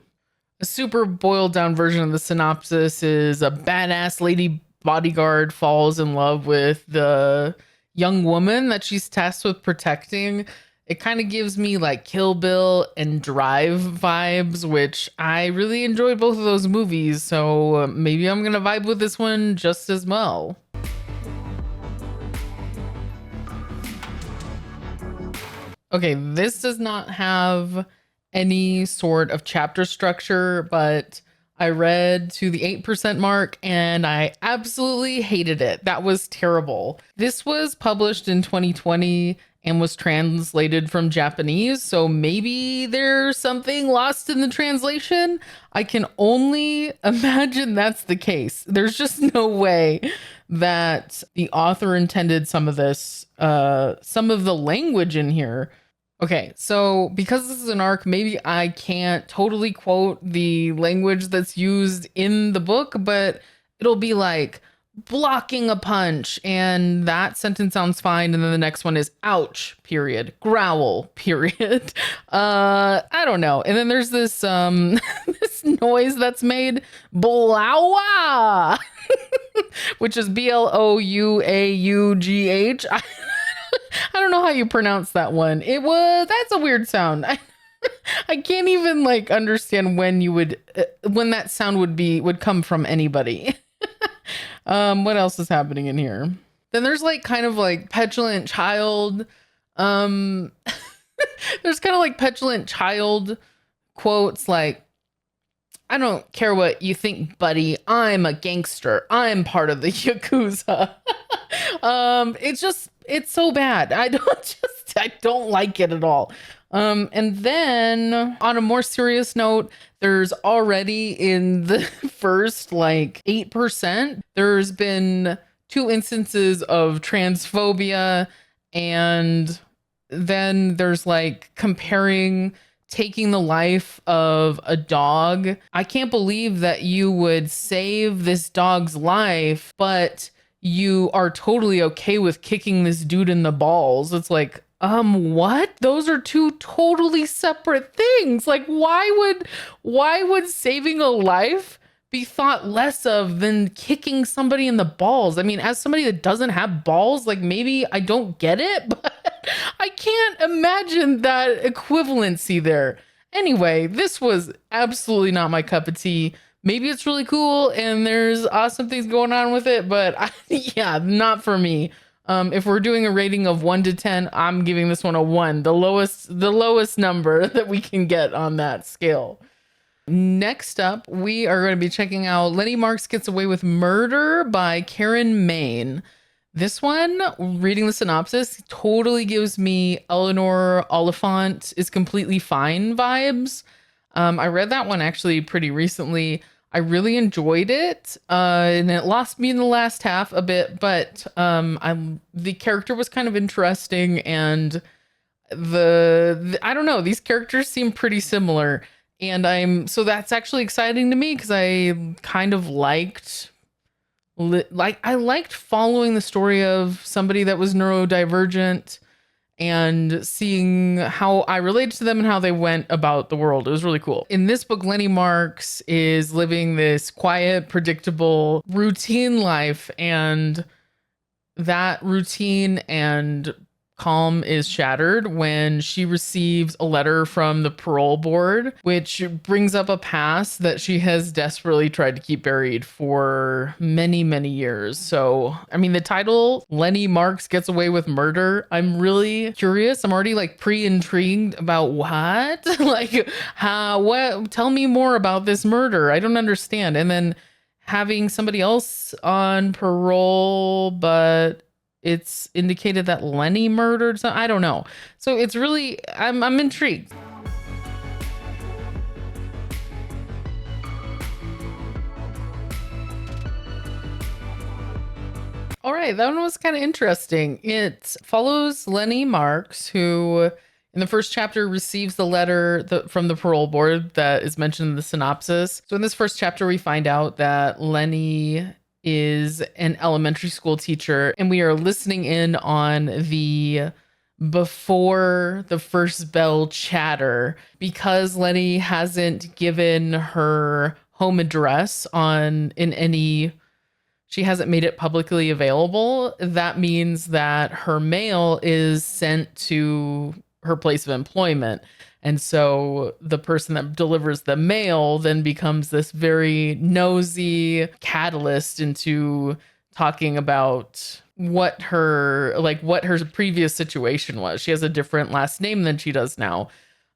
A super boiled down version of the synopsis is a badass lady bodyguard falls in love with the young woman that she's tasked with protecting. It kind of gives me like Kill Bill and Drive vibes, which I really enjoyed both of those movies. So maybe I'm going to vibe with this one just as well. Okay, this does not have any sort of chapter structure, but I read to the 8% mark and I absolutely hated it. That was terrible. This was published in 2020 and was translated from Japanese, so maybe there's something lost in the translation. I can only imagine that's the case. There's just no way that the author intended some of this, some of the language in here. Okay, so because this is an arc, maybe I can't totally quote the language that's used in the book, but it'll be like blocking a punch, and that sentence sounds fine. And then the next one is ouch, period, growl, period. I don't know. And then there's this this noise that's made, blowa, which is BLOUAUGH. I don't know how you pronounce that one. That's a weird sound. I can't even like understand when that sound would come from anybody. What else is happening in here? Then there's like kind of like petulant child. There's kind of like petulant child quotes like, "I don't care what you think, buddy. I'm a gangster. I'm part of the Yakuza." It's so bad. I don't like it at all. And then on a more serious note, there's already in the first like 8%, there's been 2 instances of transphobia. And then there's like comparing taking the life of a dog. I can't believe that you would save this dog's life, but you are totally okay with kicking this dude in the balls. It's like, What? Those are two totally separate things. Like why would saving a life be thought less of than kicking somebody in the balls? I mean, as somebody that doesn't have balls, like maybe I don't get it, but I can't imagine that equivalency there. Anyway, this was absolutely not my cup of tea. Maybe it's really cool and there's awesome things going on with it, but yeah, not for me. If we're doing a rating of 1 to 10, I'm giving this one a 1, the lowest number that we can get on that scale. Next up, we are going to be checking out Lenny Marks Gets Away with Murder by Karen Main. This one, reading the synopsis, totally gives me Eleanor Oliphant is completely fine vibes. I read that one actually pretty recently. I really enjoyed it, and it lost me in the last half a bit, but the character was kind of interesting, and I don't know, these characters seem pretty similar, and so that's actually exciting to me because I kind of I liked following the story of somebody that was neurodivergent and seeing how I related to them and how they went about the world. It was really cool. In this book, Lenny Marks is living this quiet, predictable, routine life, and that routine and calm is shattered when she receives a letter from the parole board, which brings up a past that she has desperately tried to keep buried for many, many years. So, I mean, the title, Lenny Marks Gets Away with Murder, I'm really curious. I'm already like pre-intrigued about what? Like, tell me more about this murder. I don't understand. And then having somebody else on parole, but it's indicated that Lenny murdered some, I don't know. So it's really, I'm intrigued. All right, that one was kind of interesting. It follows Lenny Marks, who in the first chapter receives the letter from the parole board that is mentioned in the synopsis. So in this first chapter, we find out that Lenny is an elementary school teacher, and we are listening in on the before the first bell chatter because Lenny hasn't given her home address she hasn't made it publicly available. That means that her mail is sent to her place of employment. And so the person that delivers the mail then becomes this very nosy catalyst into talking about what her previous situation was. She has a different last name than she does now.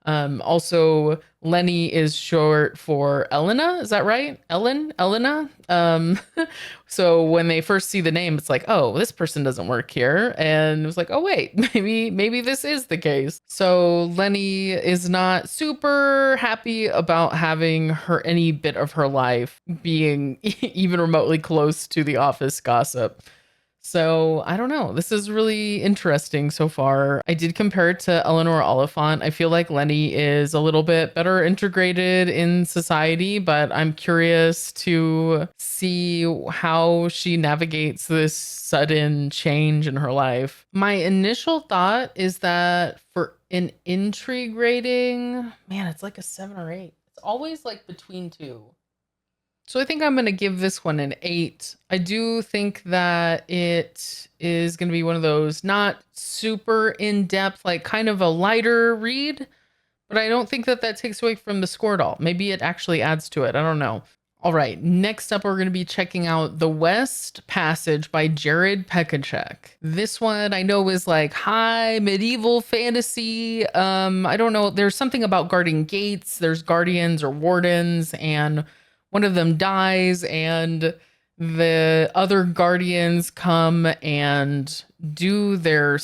Also, Lenny is short for Elena. Is that right? Elena. So when they first see the name, it's like, oh, this person doesn't work here. And it was like, oh, wait, maybe this is the case. So Lenny is not super happy about having any bit of her life being even remotely close to the office gossip. So I don't know. This is really interesting so far. I did compare it to Eleanor Oliphant. I feel like Lenny is a little bit better integrated in society, but I'm curious to see how she navigates this sudden change in her life. My initial thought is that for an intrigue rating, man, it's like a 7 or 8. It's always like between 2. So I think I'm going to give this one an 8. I do think that it is going to be one of those not super in-depth, like kind of a lighter read, but I don't think that takes away from the score at all. Maybe it actually adds to it. I don't know. All right, next up, we're going to be checking out The West Passage by Jared Pekacek. This one I know is like high medieval fantasy. I don't know. There's something about guarding gates. There's guardians or wardens, and one of them dies, and the other guardians come and do their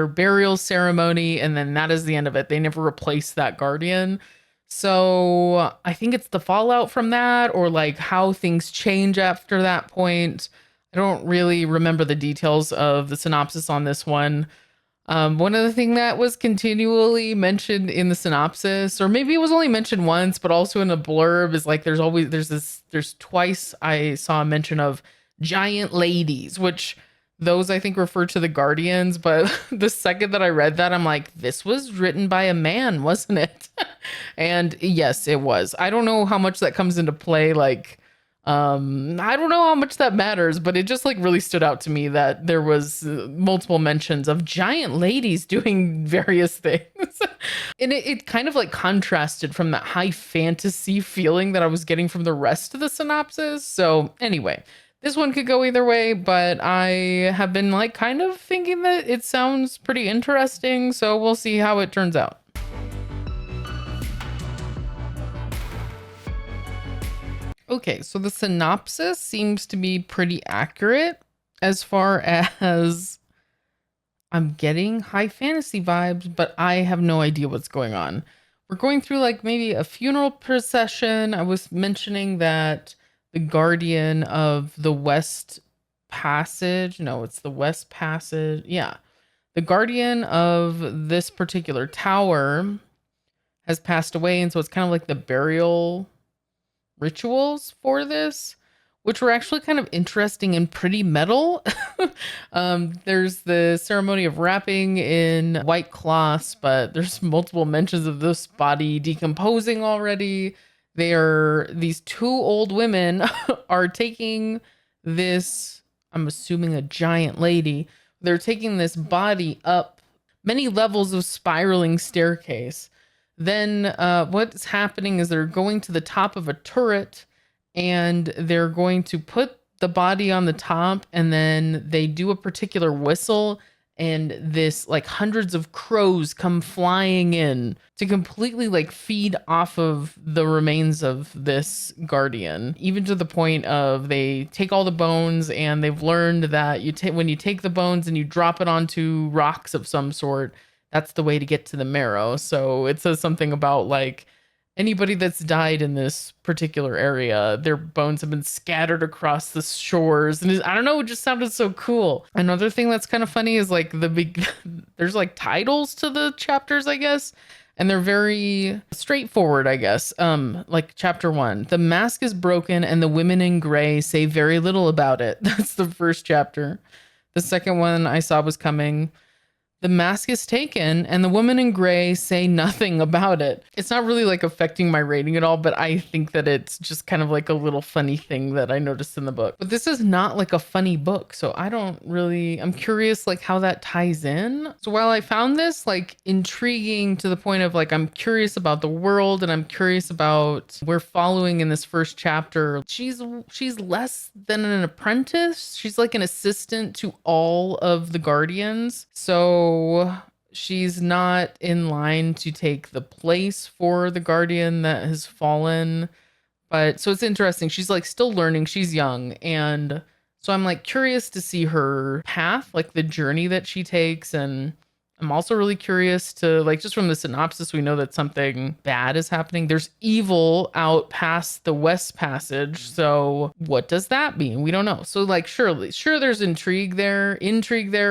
burial ceremony, and then that is the end of it. They never replace that guardian. So I think it's the fallout from that, or like how things change after that point. I don't really remember the details of the synopsis on this one. One of the things that was continually mentioned in the synopsis, or maybe it was only mentioned once, but also in a blurb, is like there's twice I saw a mention of giant ladies, which Those I think refer to the Guardians, but the second that I read that, I'm like, this was written by a man, wasn't it? And yes, it was. I don't know how much that comes into play. Like, I don't know how much that matters, but it just like really stood out to me that there was multiple mentions of giant ladies doing various things. And it kind of like contrasted from that high fantasy feeling that I was getting from the rest of the synopsis. So anyway, this one could go either way, but I have been like kind of thinking that it sounds pretty interesting. So we'll see how it turns out. Okay, so the synopsis seems to be pretty accurate as far as I'm getting high fantasy vibes, but I have no idea what's going on. We're going through like maybe a funeral procession. I was mentioning that the guardian of the West Passage, no, it's the West Passage. Yeah. The guardian of this particular tower has passed away. And so it's kind of like the burial rituals for this, which were actually kind of interesting and pretty metal. There's the ceremony of wrapping in white cloths, but there's multiple mentions of this body decomposing already. These two old women are taking this, I'm assuming a giant lady, they're taking this body up many levels of spiraling staircase. Then what's happening is they're going to the top of a turret and they're going to put the body on the top, and then they do a particular whistle, and this like hundreds of crows come flying in to completely like feed off of the remains of this guardian, even to the point of they take all the bones, and they've learned that when you take the bones and you drop it onto rocks of some sort, that's the way to get to the marrow. So it says something about like anybody that's died in this particular area, their bones have been scattered across the shores. And I don't know, it just sounded so cool. Another thing that's kind of funny is like there's like titles to the chapters, I guess. And they're very straightforward, I guess. Like chapter 1, the mask is broken and the women in gray say very little about it. That's the first chapter. The second one I saw was coming. The mask is taken and the woman in gray say nothing about it. It's not really like affecting my rating at all, but I think that it's just kind of like a little funny thing that I noticed in the book. But this is not like a funny book, so I'm curious like how that ties in. So while I found this like intriguing to the point of like I'm curious about the world and I'm curious about we're following in this first chapter, she's less than an apprentice. She's like an assistant to all of the guardians. So she's not in line to take the place for the guardian that has fallen. But so it's interesting. She's like still learning. She's young. And so I'm like curious to see her path, like the journey that she takes. And I'm also really curious to like, just from the synopsis, we know that something bad is happening. There's evil out past the West Passage. So what does that mean? We don't know. So like, sure, there's intrigue there,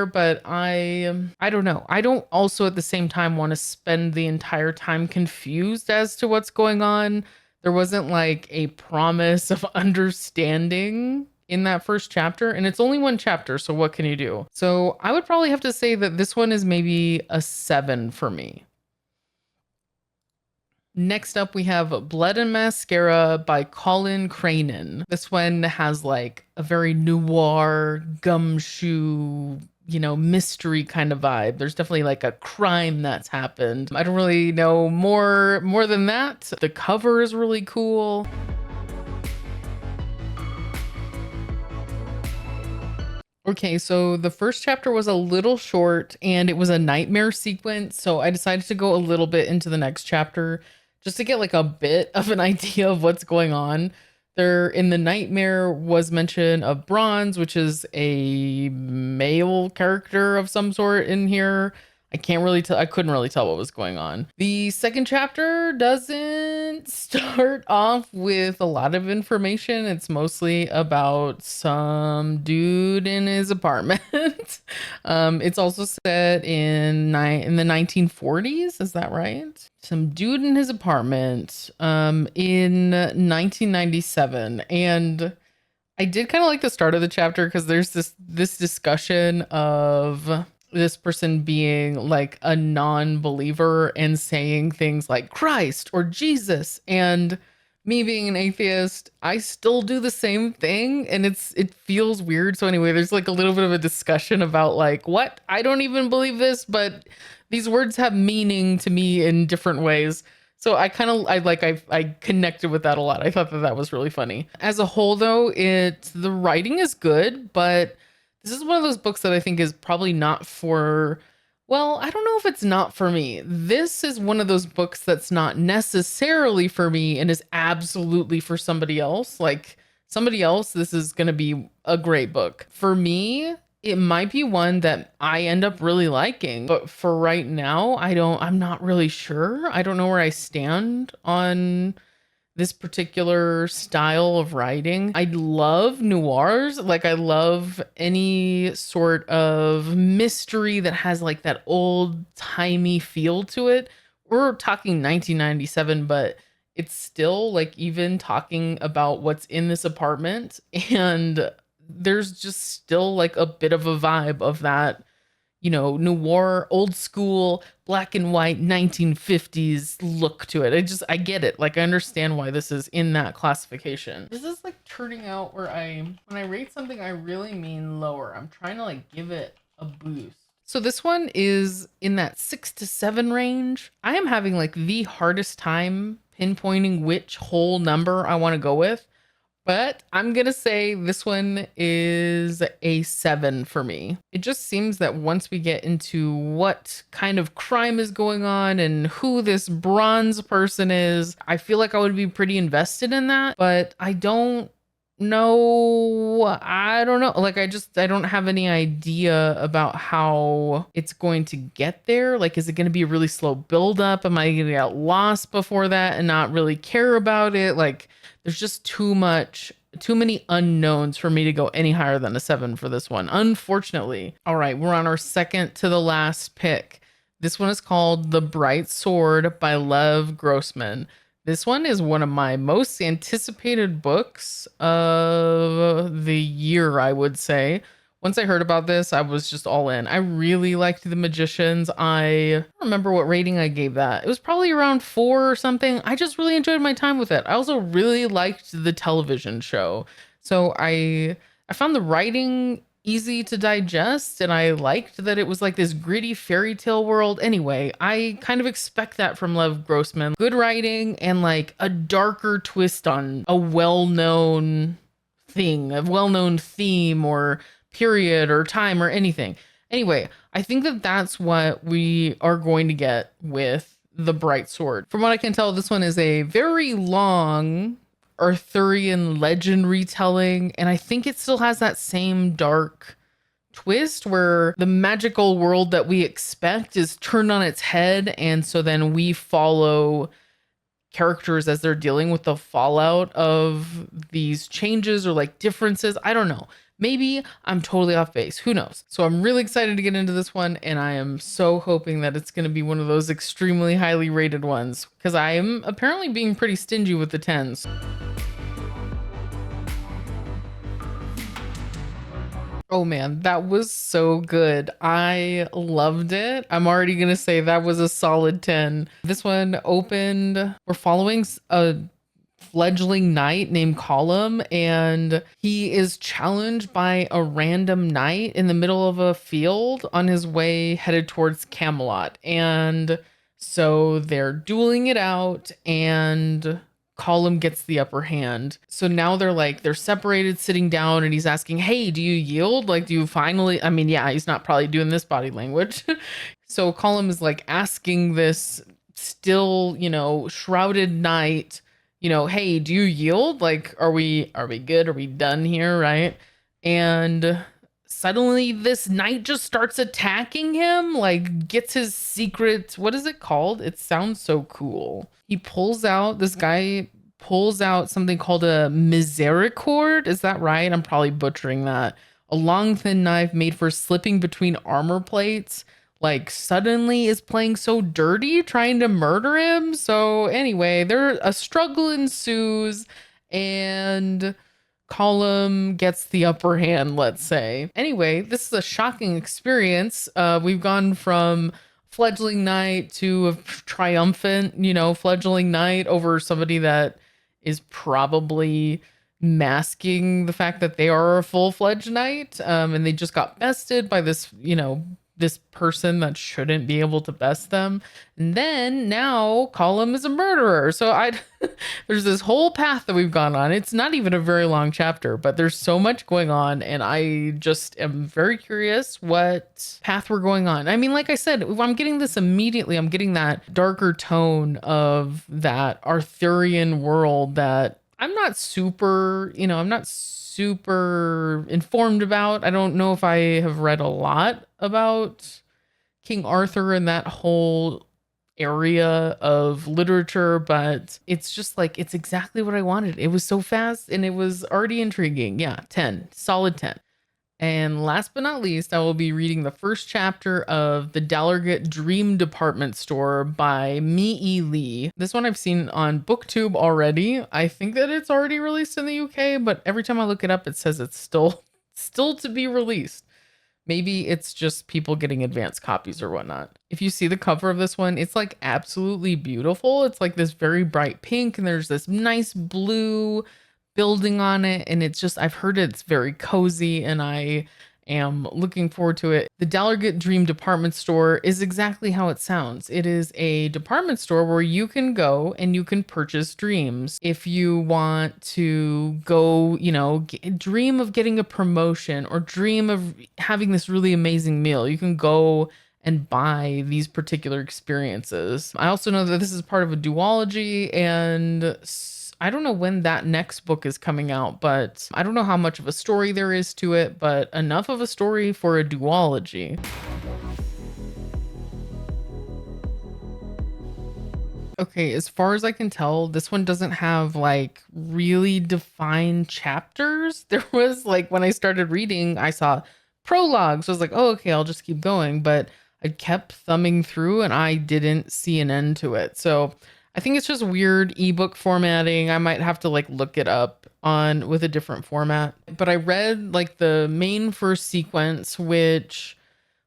but I don't know. I don't also at the same time want to spend the entire time confused as to what's going on. There wasn't like a promise of understanding in that first chapter, and it's only one chapter, so what can you do? So I would probably have to say that this one is maybe a 7 for me. Next up, we have Blood and Mascara by Colin Cranen. This one has like a very noir, gumshoe, mystery kind of vibe. There's definitely like a crime that's happened. I don't really know more than that. The cover is really cool. Okay, so the first chapter was a little short and it was a nightmare sequence. So I decided to go a little bit into the next chapter just to get like a bit of an idea of what's going on. There in the nightmare was mention of Bronze, which is a male character of some sort in here. I couldn't really tell what was going on. The second chapter doesn't start off with a lot of information. It's mostly about some dude in his apartment. It's also set in the 1940s. Is that right? Some dude in his apartment in 1997. And I did kind of like the start of the chapter because there's this discussion of this person being like a non-believer and saying things like Christ or Jesus, and me being an atheist, I still do the same thing, and it feels weird. So anyway, there's like a little bit of a discussion about like, what? I don't even believe this, but these words have meaning to me in different ways. So I connected with that a lot. I thought that was really funny. As a whole though, the writing is good, but this is one of those books that I think is probably not for, well, I don't know if it's not for me. This is one of those books that's not necessarily for me and is absolutely for somebody else. Like somebody else, this is going to be a great book. For me, it might be one that I end up really liking, but for right now, I'm not really sure. I don't know where I stand on this particular style of writing. I love noirs. Like I love any sort of mystery that has like that old timey feel to it. We're talking 1997, but it's still like even talking about what's in this apartment, and there's just still like a bit of a vibe of that, noir, old school, black and white 1950s look to it. I get it. Like I understand why this is in that classification. This is like turning out where when I rate something, I really mean lower. I'm trying to like give it a boost. So this one is in that 6 to 7 range. I am having like the hardest time pinpointing which whole number I want to go with. But I'm going to say this one is a 7 for me. It just seems that once we get into what kind of crime is going on and who this bronze person is, I feel like I would be pretty invested in that. But I don't know. I don't know. Like, I don't have any idea about how it's going to get there. Like, is it going to be a really slow buildup? Am I going to get lost before that and not really care about it? Like, there's just too many unknowns for me to go any higher than a 7 for this one, unfortunately. All right, we're on our second to the last pick. This one is called The Bright Sword by Lev Grossman. This one is one of my most anticipated books of the year, I would say. Once I heard about this, I was just all in. I really liked The Magicians. I don't remember what rating I gave that. It was probably around 4 or something. I just really enjoyed my time with it. I also really liked the television show. So I found the writing easy to digest, and I liked that it was like this gritty fairy tale world. Anyway, I kind of expect that from Lev Grossman. Good writing and like a darker twist on a well-known thing, a well-known theme or period or time or anything. Anyway, I think that that's what we are going to get with The Bright Sword. From what I can tell, this one is a very long Arthurian legend retelling, and I think it still has that same dark twist where the magical world that we expect is turned on its head, and so then we follow characters as they're dealing with the fallout of these changes or like differences. I don't know. Maybe I'm totally off base. Who knows? So I'm really excited to get into this one, and I am so hoping that it's going to be one of those extremely highly rated ones, because I am apparently being pretty stingy with the 10s. Oh man, that was so good. I loved it. I'm already going to say that was a solid 10. This one opened, we're following a fledgling knight named Colum, and he is challenged by a random knight in the middle of a field on his way headed towards Camelot. And so they're dueling it out, and Colum gets the upper hand. So now they're separated, sitting down, and he's asking, hey, do you yield? Like, do you finally, I mean, yeah, he's not probably doing this body language. So Colum is like asking this still, shrouded knight, hey, do you yield? Like, are we good? Are we done here? Right. And suddenly this knight just starts attacking him, like gets his secret. What is it called? It sounds so cool. This guy pulls out something called a misericord. Is that right? I'm probably butchering that. A long, thin knife made for slipping between armor plates. Like suddenly is playing so dirty, trying to murder him. So anyway, a struggle ensues, and column gets the upper hand, let's say. Anyway, this is a shocking experience. We've gone from fledgling knight to a triumphant, fledgling knight over somebody that is probably masking the fact that they are a full-fledged knight, and they just got bested by this, this person that shouldn't be able to best them. And then now Colum is a murderer. So there's this whole path that we've gone on. It's not even a very long chapter, but there's so much going on. And I just am very curious what path we're going on. I mean, like I said, I'm getting this immediately. I'm getting that darker tone of that Arthurian world that I'm not super informed about. I don't know if I have read a lot about King Arthur and that whole area of literature, but it's just like, it's exactly what I wanted. It was so fast and it was already intriguing. Yeah, 10, solid 10. And last but not least, I will be reading the first chapter of The Dallergut Dream Department Store by Mi Lee. This one I've seen on BookTube already. I think that it's already released in the UK, but every time I look it up, it says it's still to be released. Maybe it's just people getting advanced copies or whatnot. If you see the cover of this one, it's like absolutely beautiful. It's like this very bright pink and there's this nice blue building on it, and it's just, I've heard it's very cozy and I am looking forward to it. The Dallergut Dream Department Store is exactly how it sounds. It is a department store where you can go and you can purchase dreams. If you want to go, dream of getting a promotion or dream of having this really amazing meal, you can go and buy these particular experiences. I also know that this is part of a duology, and I don't know when that next book is coming out, but I don't know how much of a story there is to it, but enough of a story for a duology. Okay, as far as I can tell, this one doesn't have like really defined chapters. There was like, when I started reading, I saw prologues. So I was like, oh, okay, I'll just keep going. But I kept thumbing through and I didn't see an end to it. So I think it's just weird ebook formatting. I might have to like look it up with a different format. But I read like the main first sequence, which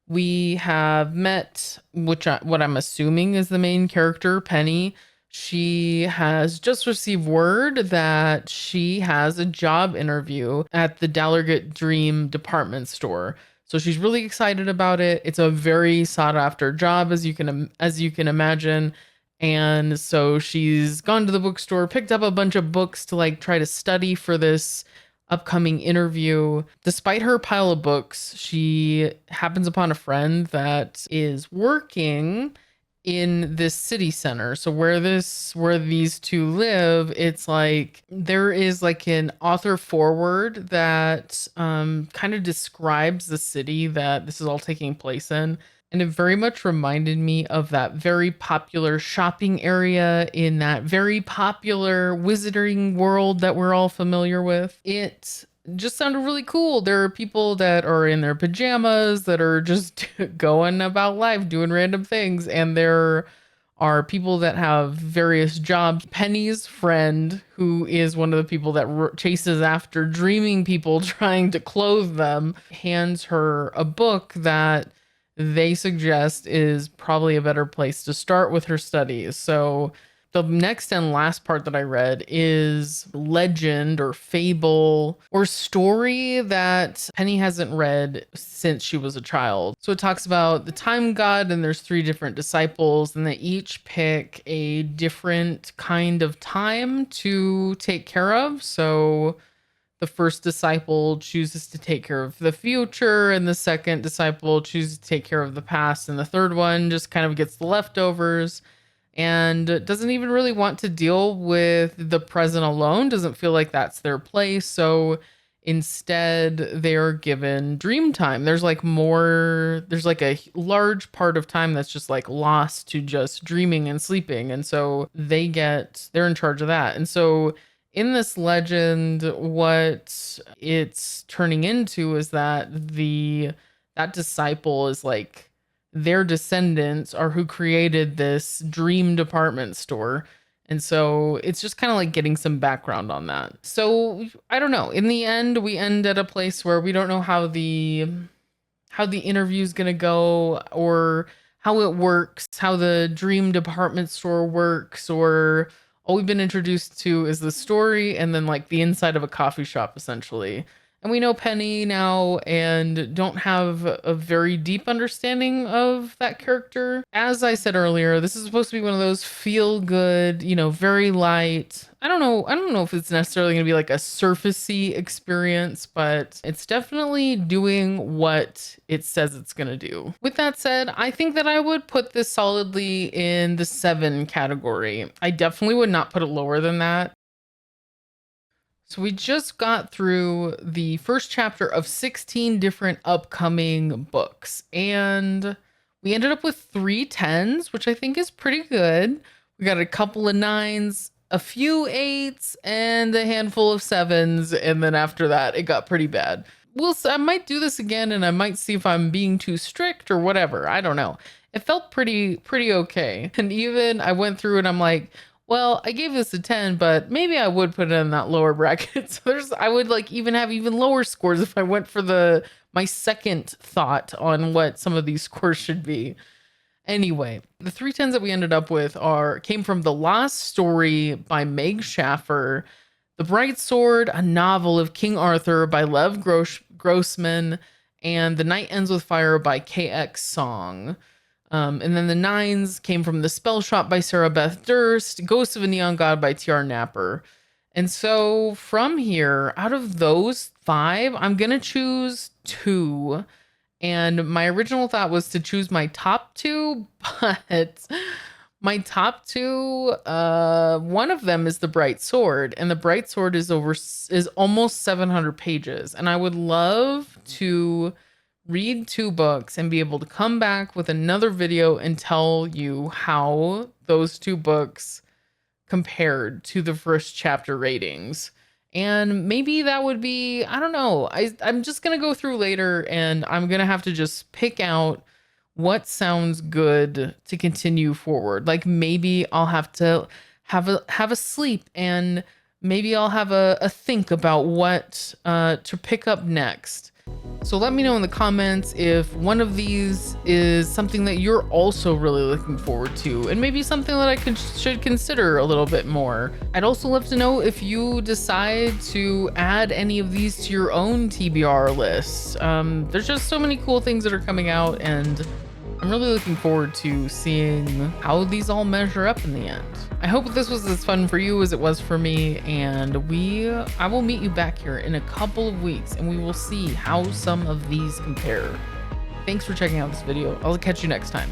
we have met, what I'm assuming is the main character, Penny. She has just received word that she has a job interview at the Dallergut Dream Department Store. So she's really excited about it. It's a very sought after job, as you can imagine. And so she's gone to the bookstore, picked up a bunch of books to like try to study for this upcoming interview. Despite her pile of books, she happens upon a friend that is working in this city center. So where these two live, it's like there is like an author forward that kind of describes the city that this is all taking place in. And it very much reminded me of that very popular shopping area in that very popular Wizarding World that we're all familiar with. It just sounded really cool. There are people that are in their pajamas that are just going about life, doing random things. And there are people that have various jobs. Penny's friend, who is one of the people that chases after dreaming people trying to clothe them, hands her a book that they suggest is probably a better place to start with her studies. So the next and last part that I read is legend or fable or story that Penny hasn't read since she was a child. So it talks about the time god, and there's 3 different disciples, and they each pick a different kind of time to take care of. So the first disciple chooses to take care of the future, and the second disciple chooses to take care of the past, and the third one just kind of gets the leftovers and doesn't even really want to deal with the present alone, doesn't feel like that's their place. So instead, they're given dream time. There's like a large part of time that's just like lost to just dreaming and sleeping. And so they're in charge of that. And so in this legend, what it's turning into is that that disciple is like, their descendants are who created this dream department store. And so it's just kind of like getting some background on that. So I don't know. In the end, we end at a place where we don't know how the interview is going to go, or how it works, how the dream department store works, or all we've been introduced to is the story and then like the inside of a coffee shop essentially. And we know Penny now and don't have a very deep understanding of that character. As I said earlier, this is supposed to be one of those feel good, very light. I don't know if it's necessarily going to be like a surfacey experience, but it's definitely doing what it says it's going to do. With that said, I think that I would put this solidly in the 7 category. I definitely would not put it lower than that. So we just got through the first chapter of 16 different upcoming books, and we ended up with 3 10s, which I think is pretty good. We got a couple of 9s, a few 8s, and a handful of 7s, and then after that, it got pretty bad. I might do this again, and I might see if I'm being too strict or whatever. I don't know. It felt pretty okay. And even I went through and I'm like, well, I gave this a 10, but maybe I would put it in that lower bracket. So I would like even have even lower scores if I went for my second thought on what some of these scores should be. Anyway, the 3 10s that we ended up with came from The Lost Story by Meg Schaffer, The Bright Sword, a novel of King Arthur by Lev Grossman, and The Night Ends with Fire by KX Song. And then the 9s came from The Spellshop by Sarah Beth Durst, Ghost of a Neon God by TR Napper. And so from here, out of those 5, I'm going to choose 2. And my original thought was to choose my top 2, but my top 2, one of them is The Bright Sword, and The Bright Sword is almost 700 pages. And I would love to read 2 books and be able to come back with another video and tell you how those 2 books compared to the first chapter ratings. And maybe that would be, I don't know. I'm just going to go through later and I'm going to have to just pick out what sounds good to continue forward. Like maybe I'll have to have a sleep, and maybe I'll have a think about what to pick up next. So let me know in the comments if one of these is something that you're also really looking forward to, and maybe something that I should consider a little bit more. I'd also love to know if you decide to add any of these to your own TBR list. There's just so many cool things that are coming out, and I'm really looking forward to seeing how these all measure up in the end. I hope this was as fun for you as it was for me, and I will meet you back here in a couple of weeks and we will see how some of these compare. Thanks for checking out this video. I'll catch you next time.